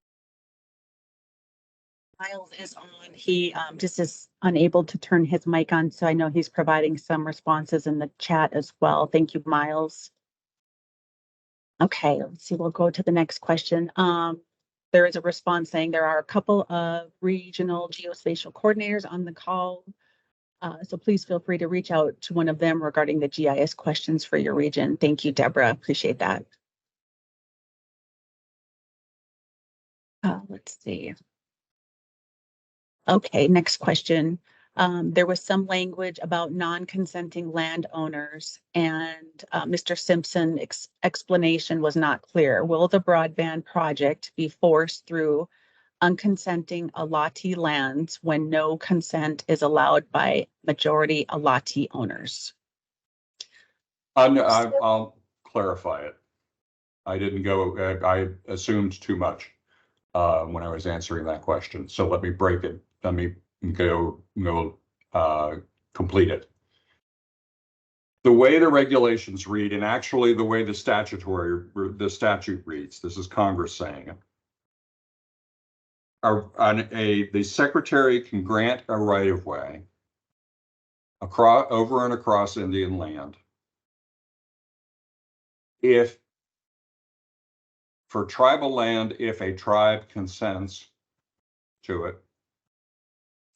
Miles is on. He just is unable to turn his mic on, so I know he's providing some responses in the chat as well. Thank you, Miles. Okay, let's see. We'll go to the next question. There is a response saying there are a couple of regional geospatial coordinators on the call. So please feel free to reach out to one of them regarding the GIS questions for your region. Thank you, Deborah. Appreciate that. Let's see. Okay, next question. There was some language about non-consenting landowners, and Mr. Simpson's explanation was not clear. Will the broadband project be forced through unconsenting allottee lands when no consent is allowed by majority allottee owners? I'll clarify it. I didn't go, I assumed too much when I was answering that question. So let me break it. Let me go complete it. The way the regulations read, and actually the way the statute reads, this is Congress saying it. The secretary can grant a right-of-way over and across Indian land if, for tribal land, if a tribe consents to it.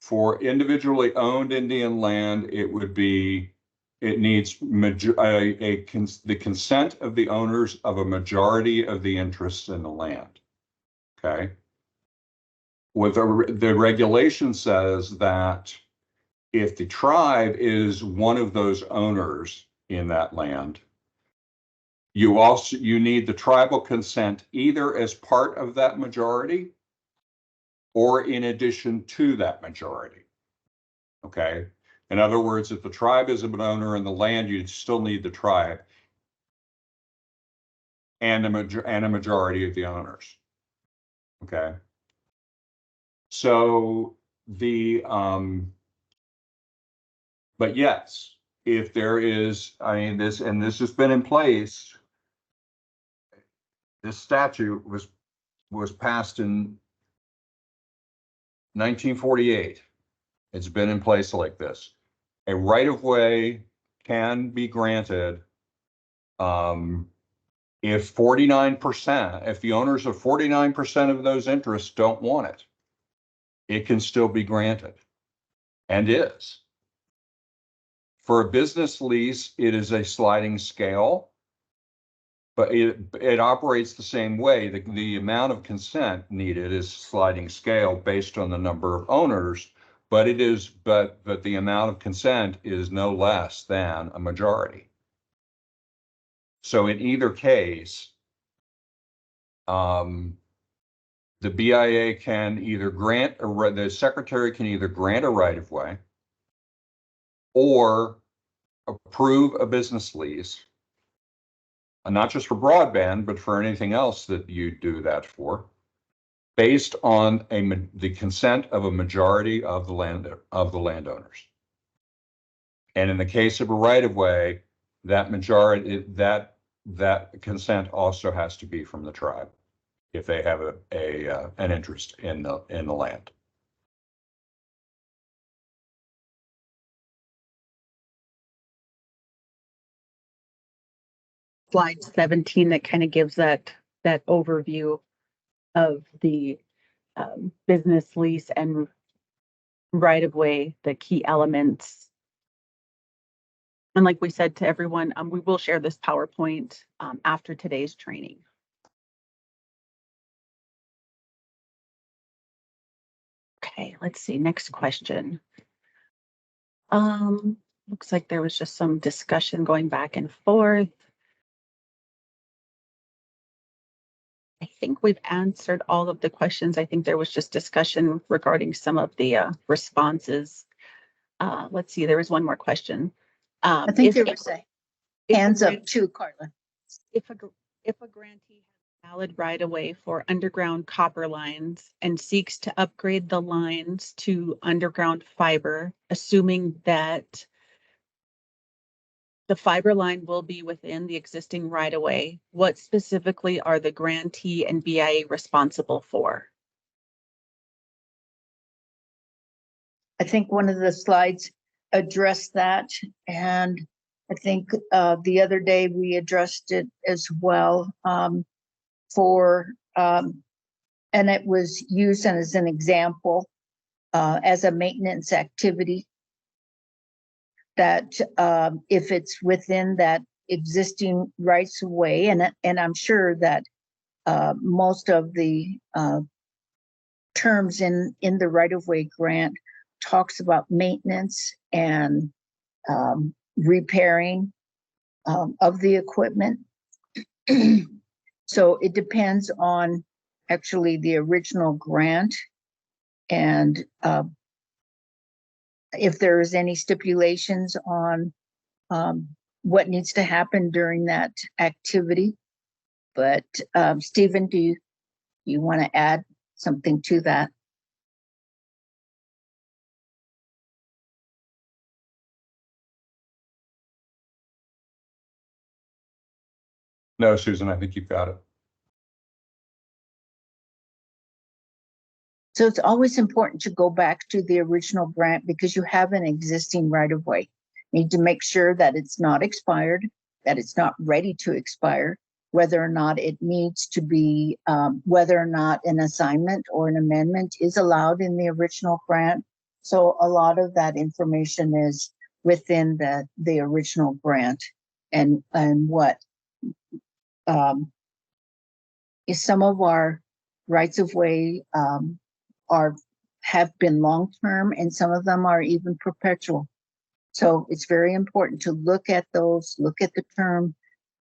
For individually owned Indian land, it needs the consent of the owners of a majority of the interests in the land. Okay. What the regulation says that if the tribe is one of those owners in that land, you need the tribal consent either as part of that majority or in addition to that majority. Okay. In other words, if the tribe is an owner in the land, you'd still need the tribe and a majority of the owners. Okay. So but yes, if there is, I mean, this has been in place. This statute was passed in 1948. It's been in place like this. A right-of-way can be granted if 49%, if the owners of 49% of those interests don't want it, it can still be granted, and is. For a business lease, it is a sliding scale, but it operates the same way. The amount of consent needed is sliding scale based on the number of owners, but the amount of consent is no less than a majority. So in either case, the BIA can either grant the secretary can either grant a right-of-way or approve a business lease, and not just for broadband, but for anything else that you do that for, based on the consent of a majority of the landowners. And in the case of a right-of-way, that majority, that consent also has to be from the tribe if they have an interest in the land. Slide 17 that kind of gives that overview of the business lease and right-of-way, the key elements. And like we said to everyone, we will share this PowerPoint after today's training. Okay, let's see, next question. Looks like there was just some discussion going back and forth. I think we've answered all of the questions. I think there was just discussion regarding some of the responses. Let's see, there was one more question. I think there was hands up too, Carla. If a grantee has valid right of way for underground copper lines and seeks to upgrade the lines to underground fiber, assuming that the fiber line will be within the existing right of way, what specifically are the grantee and BIA responsible for? I think one of the slides addressed that, and I think the other day we addressed it as well and it was used as an example as a maintenance activity that if it's within that existing rights of way, and I'm sure that most of the terms in the right of way grant talks about maintenance and repairing of the equipment. So it depends on actually the original grant and if there's any stipulations on what needs to happen during that activity. But Stephen, do you want to add something to that? No, Susan, I think you've got it. So it's always important to go back to the original grant because you have an existing right of way. You need to make sure that it's not expired, that it's not ready to expire, whether or not it needs to be, whether or not an assignment or an amendment is allowed in the original grant. So a lot of that information is within the original grant and what is some of our rights of way have been long-term and some of them are even perpetual. So it's very important to look at those, look at the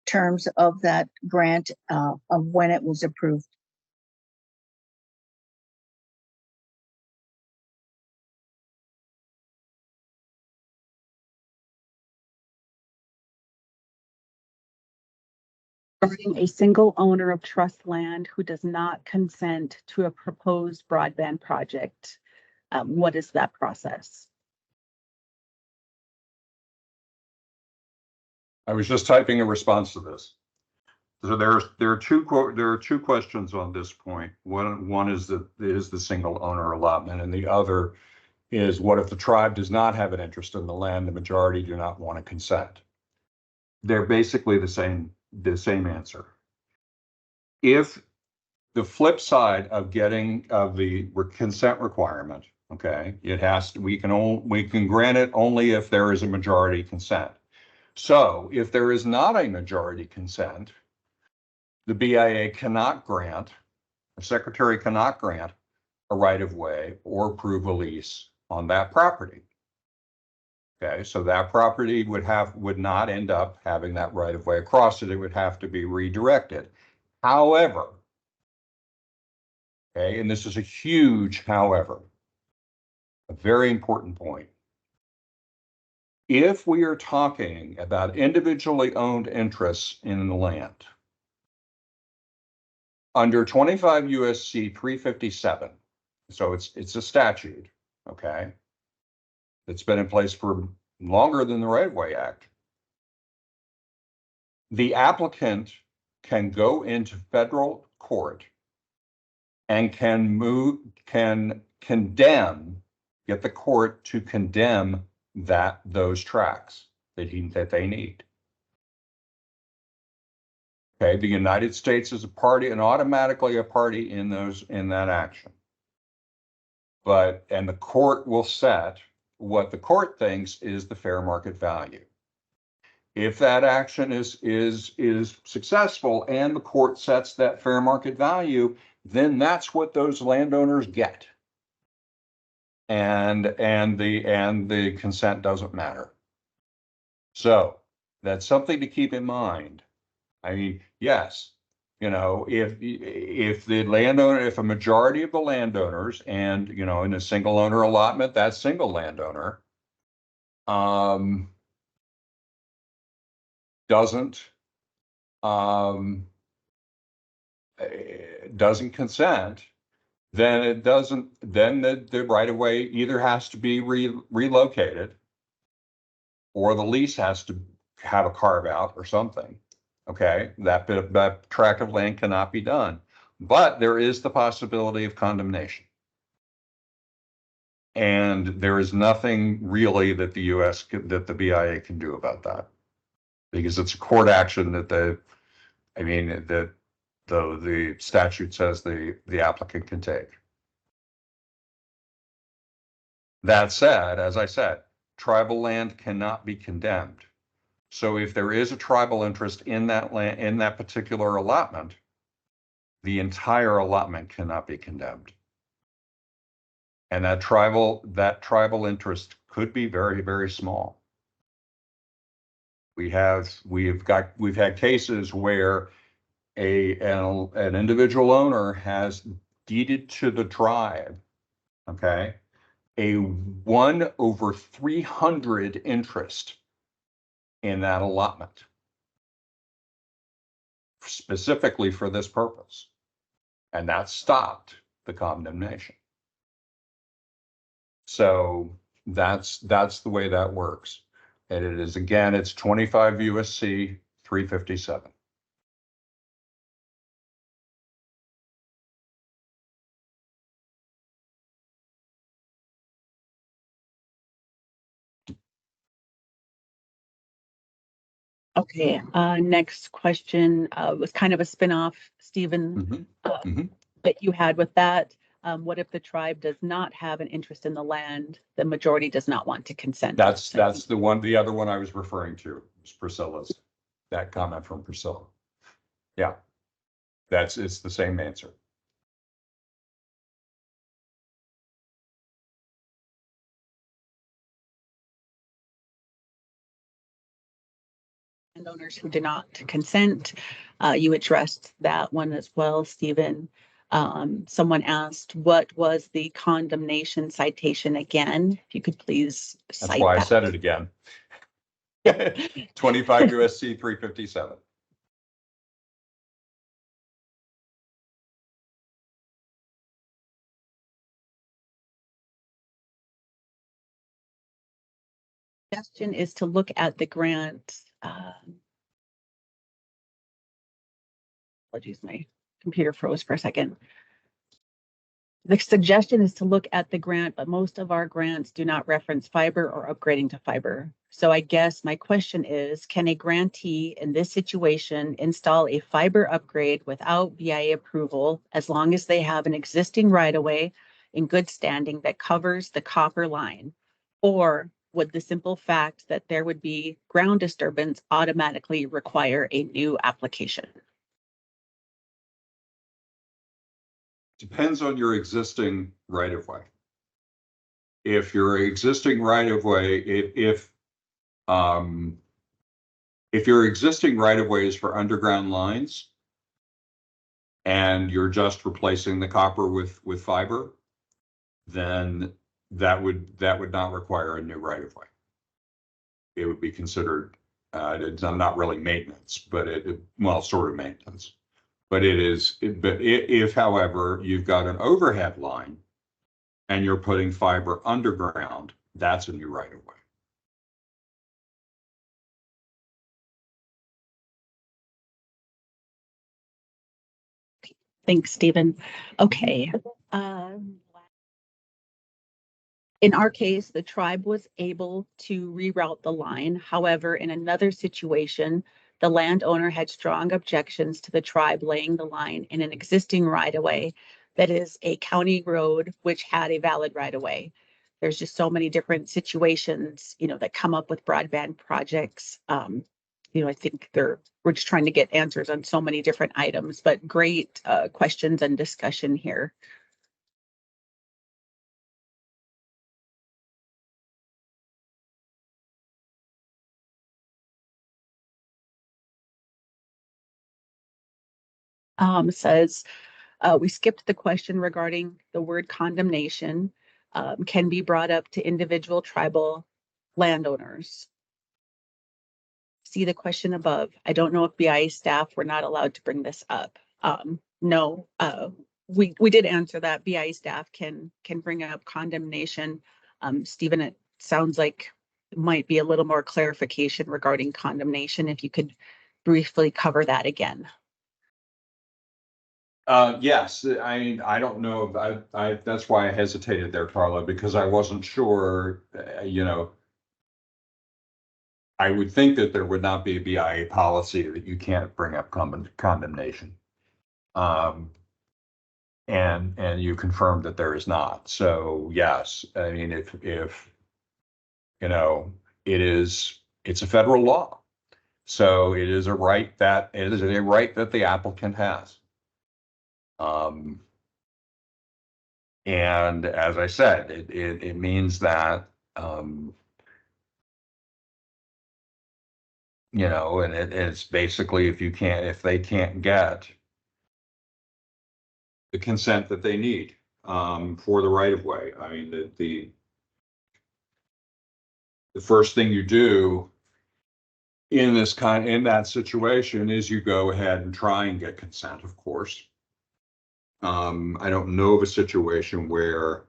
terms of that grant of when it was approved. A single owner of trust land who does not consent to a proposed broadband project, what is that process? I was just typing a response to this. So there are two questions on this point. One is the single owner allotment, and the other is what if the tribe does not have an interest in the land, the majority do not want to consent. They're basically the same answer. If the flip side of getting the consent requirement, okay, it has to, we can grant it only if there is a majority consent. So if there is not a majority consent, the BIA cannot grant, the secretary cannot grant a right of way or approve a lease on that property. Okay, so that property would not end up having that right of way across it. It would have to be redirected. However, okay, and this is a huge however, a very important point. If we are talking about individually owned interests in the land, under 25 U.S.C. 357, so it's a statute, okay, that's been in place for longer than the Right of Way Act. The applicant can go into federal court and can condemn, get the court to condemn those tracts that they need. Okay, the United States is a party and automatically a party in that action. And the court will set what the court thinks is the fair market value. If that action is successful and the court sets that fair market value, then that's what those landowners get. And the consent doesn't matter. So that's something to keep in mind. I mean, yes, you know, if the landowner, if a majority of the landowners, and you know, in a single owner allotment, that single landowner doesn't consent, then it doesn't, then the right of way either has to be relocated, or the lease has to have a carve out or something. Okay, that tract of land cannot be done, but there is the possibility of condemnation. And there is nothing really that that the BIA can do about that, because it's a court action that the statute says the applicant can take. That said, as I said, tribal land cannot be condemned. So if there is a tribal interest in that land, in that particular allotment, the entire allotment cannot be condemned. And that tribal interest could be very, very small. We've had cases where an individual owner has deeded to the tribe, okay, a 1/300 interest in that allotment, specifically for this purpose. And that stopped the condemnation. So that's the way that works. And it is, again, it's 25 USC 357. Okay, next question was kind of a spinoff, Stephen, that you had with that. What if the tribe does not have an interest in the land? The majority does not want to consent. That's the other one I was referring to, was Priscilla's, that comment from Priscilla. Yeah, it's the same answer. Landowners who do not consent. You addressed that one as well, Stephen. Someone asked, what was the condemnation citation again? If you could please cite That's why that. I said it again. 25 USC 357. Suggestion is to look at the grant. Apologies, my computer froze for a second. The suggestion is to look at the grant, but most of our grants do not reference fiber or upgrading to fiber. So I guess my question is, can a grantee in this situation install a fiber upgrade without BIA approval as long as they have an existing right-of-way in good standing that covers the copper line? Or would the simple fact that there would be ground disturbance automatically require a new application? Depends on your existing right-of-way. If your existing right-of-way, if your existing right-of-way is for underground lines and you're just replacing the copper with fiber, then that would not require a new right-of-way. It would be considered it's not really maintenance, but sort of maintenance. But if, however, you've got an overhead line and you're putting fiber underground, that's a new right-of-way. Thanks, Stephen. Okay. In our case, the tribe was able to reroute the line. However, in another situation, the landowner had strong objections to the tribe laying the line in an existing right-of-way that is a county road, which had a valid right-of-way. There's just so many different situations, that come up with broadband projects. I think we're just trying to get answers on so many different items, but great questions and discussion here. Says, we skipped the question regarding the word condemnation can be brought up to individual tribal landowners. See the question above. I don't know if BIA staff were not allowed to bring this up. No, we did answer that. BIA staff can bring up condemnation. Stephen, it sounds like it might be a little more clarification regarding condemnation. If you could briefly cover that again. Yes, I don't know. That's why I hesitated there, Carla, because I wasn't sure, I would think that there would not be a BIA policy that you can't bring up condemnation. And you confirmed that there is not. So yes, I mean, if it's a federal law. So it is a right that the applicant has. And as I said, it means that, and it's basically if they can't get the consent that they need for the right of way. I mean, the first thing you do in that situation is you go ahead and try and get consent, of course. I don't know of a situation where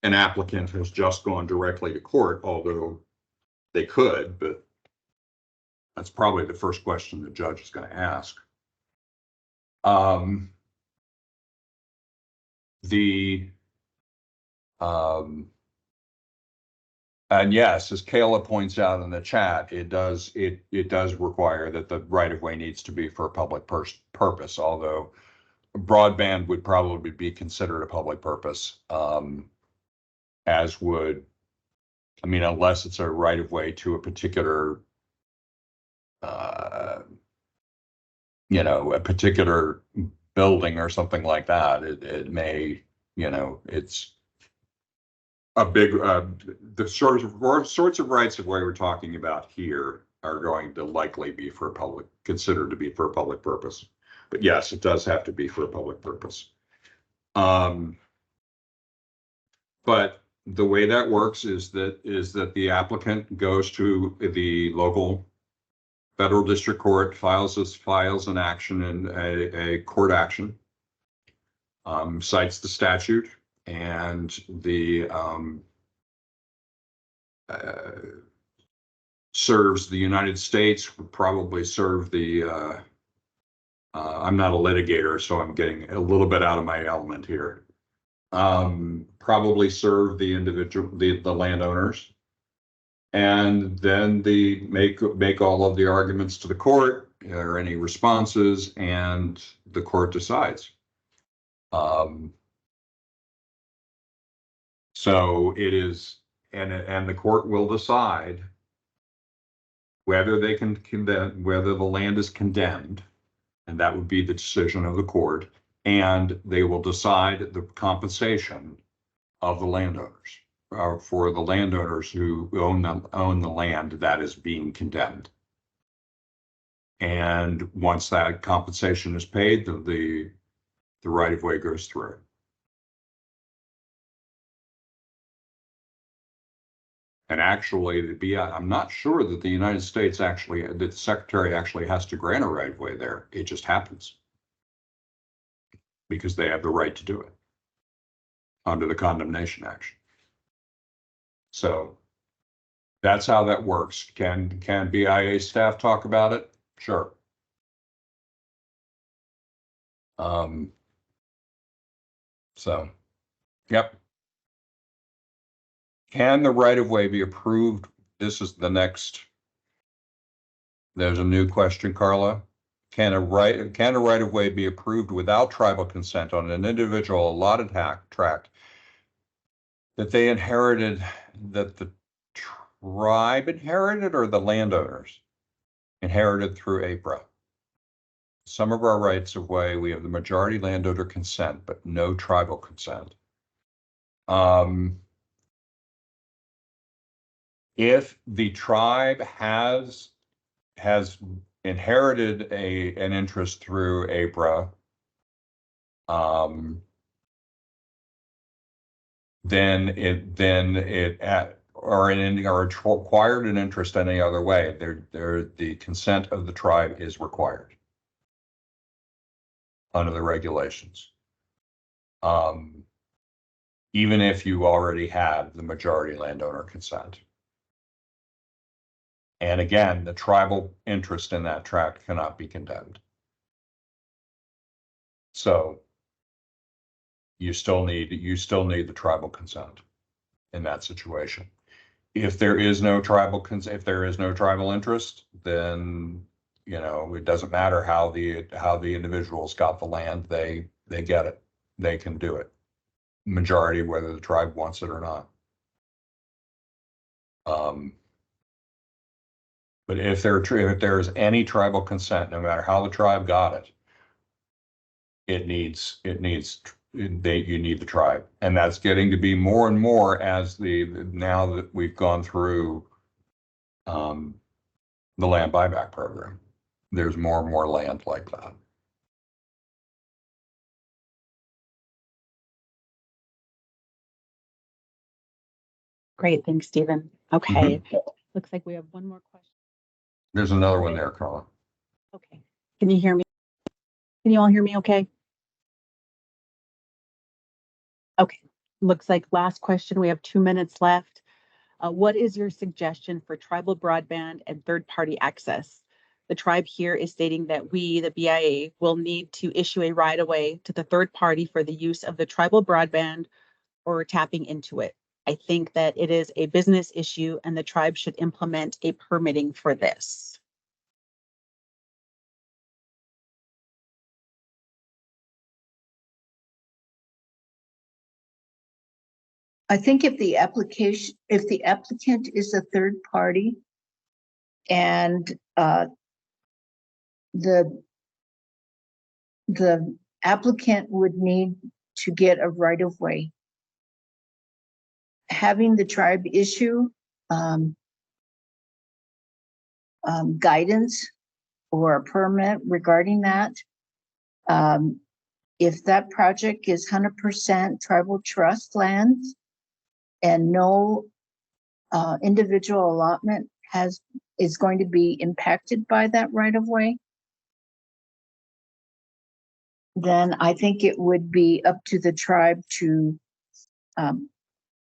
an applicant has just gone directly to court, although they could, but that's probably the first question the judge is going to ask. And yes, as Kayla points out in the chat, it does require that the right of way needs to be for a public purpose, although broadband would probably be considered a public purpose, as would, I mean, unless it's a right of way to a particular, a particular building or something like that. It may, it's a big, the sorts of rights of way we're talking about here are going to likely be considered to be for a public purpose. But yes, it does have to be for a public purpose. But the way that works is that the applicant goes to the local federal district court, files an action in a court action, cites the statute, and serves the United States, would probably serve the, I'm not a litigator, so I'm getting a little bit out of my element here. Probably serve the landowners, and then make all of the arguments to the court, or any responses, and the court decides. So it is, and the court will decide whether they can condemn, whether the land is condemned, and that would be the decision of the court, and they will decide the compensation of the landowners, for the landowners who own the land that is being condemned. And once that compensation is paid, the right of way goes through. And actually, I'm not sure that the United States that the Secretary actually has to grant a right of way there. It just happens because they have the right to do it under the condemnation action. So that's how that works. Can BIA staff talk about it? Sure. So, yep. Can the right of way be approved? This is the next. There's a new question, Carla. Can a right of way be approved without tribal consent on an individual allotted tract that they inherited, that the tribe inherited, or the landowners? inherited through APRA. Some of our rights of way, we have the majority landowner consent, but no tribal consent. If the tribe has inherited an interest through APRA, then it or acquired an interest any other way, the consent of the tribe is required under the regulations. Even if you already have the majority landowner consent. And again, the tribal interest in that tract cannot be condemned. So you still need the tribal consent in that situation. If there is no tribal interest, then it doesn't matter how the individuals got the land, they get it. They can do it. Majority, whether the tribe wants it or not. But if there is any tribal consent, no matter how the tribe got it, you need the tribe, and that's getting to be more and more as now that we've gone through the land buyback program. There's more and more land like that. Great, thanks, Stephen. Okay, looks like we have one more question. There's another one there, Carla. Okay, can you hear me? Can you all hear me okay? Okay, looks like last question. We have 2 minutes left. What is your suggestion for tribal broadband and third-party access? The tribe here is stating that we, the BIA, will need to issue a right-of-way to the third party for the use of the tribal broadband or tapping into it. I think that it is a business issue and the tribe should implement a permitting for this. I think if the applicant is a third party and the applicant would need to get a right of way, having the tribe issue guidance or a permit regarding that. If that project is 100% tribal trust lands and no individual allotment is going to be impacted by that right of way, then I think it would be up to the tribe to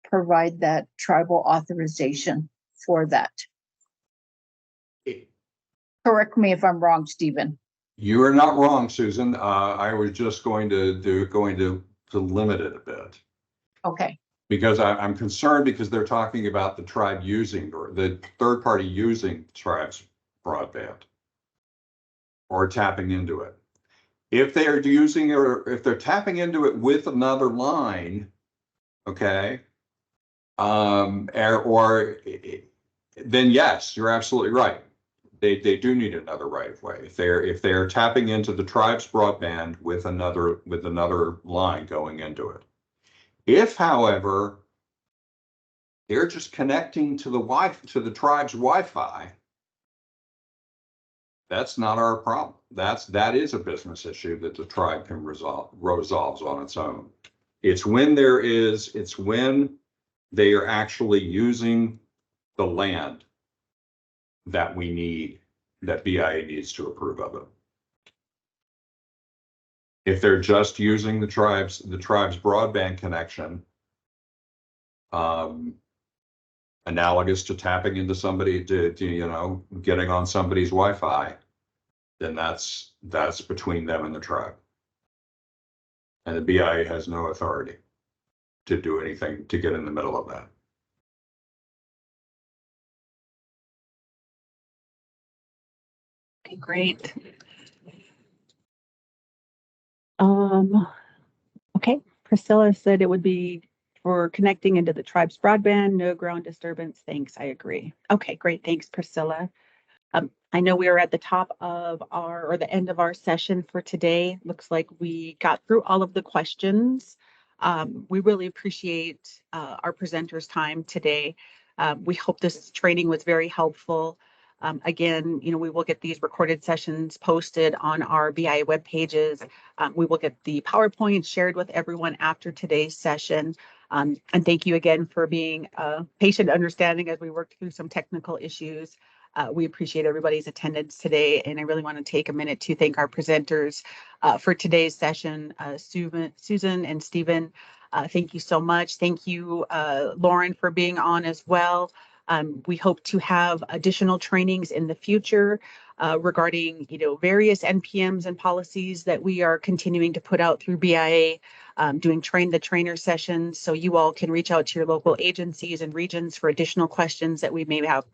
provide that tribal authorization for that. Correct me if I'm wrong, Stephen. You are not wrong, Susan. I was just going to limit it a bit. Okay. Because I'm concerned because they're talking about the tribe using, or the third party using tribe's broadband or tapping into it. If they are using it, or if they're tapping into it with another line, okay, then yes, you're absolutely right. They do need another right of way. If they're tapping into the tribe's broadband with another line going into it. If, however, they're just connecting to the tribe's Wi-Fi, that's not our problem. That is a business issue that the tribe can resolves on its own. It's when they are actually using the land that BIA needs to approve of it. If they're just using the tribe's broadband connection, analogous to tapping into somebody to getting on somebody's Wi-Fi, then that's between them and the tribe. And the BIA has no authority to do anything to get in the middle of that. Okay, great. Okay, Priscilla said it would be for connecting into the tribe's broadband, no ground disturbance. Thanks, I agree. Okay, great. Thanks, Priscilla. I know we are at the top of or the end of our session for today. Looks like we got through all of the questions. We really appreciate our presenters' time today. We hope this training was very helpful. Again, we will get these recorded sessions posted on our BIA web pages. We will get the PowerPoint shared with everyone after today's session. And thank you again for being patient, understanding as we worked through some technical issues. We appreciate everybody's attendance today, and I really want to take a minute to thank our presenters for today's session. Susan and Stephen, thank you so much. Thank you, Lauren, for being on as well. We hope to have additional trainings in the future regarding, various NPMs and policies that we are continuing to put out through BIA, doing train the trainer sessions. So you all can reach out to your local agencies and regions for additional questions that we may have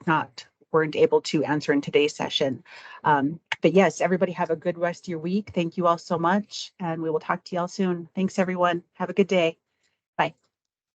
weren't able to answer in today's session. But yes, everybody have a good rest of your week. Thank you all so much, and we will talk to you all soon. Thanks, everyone. Have a good day.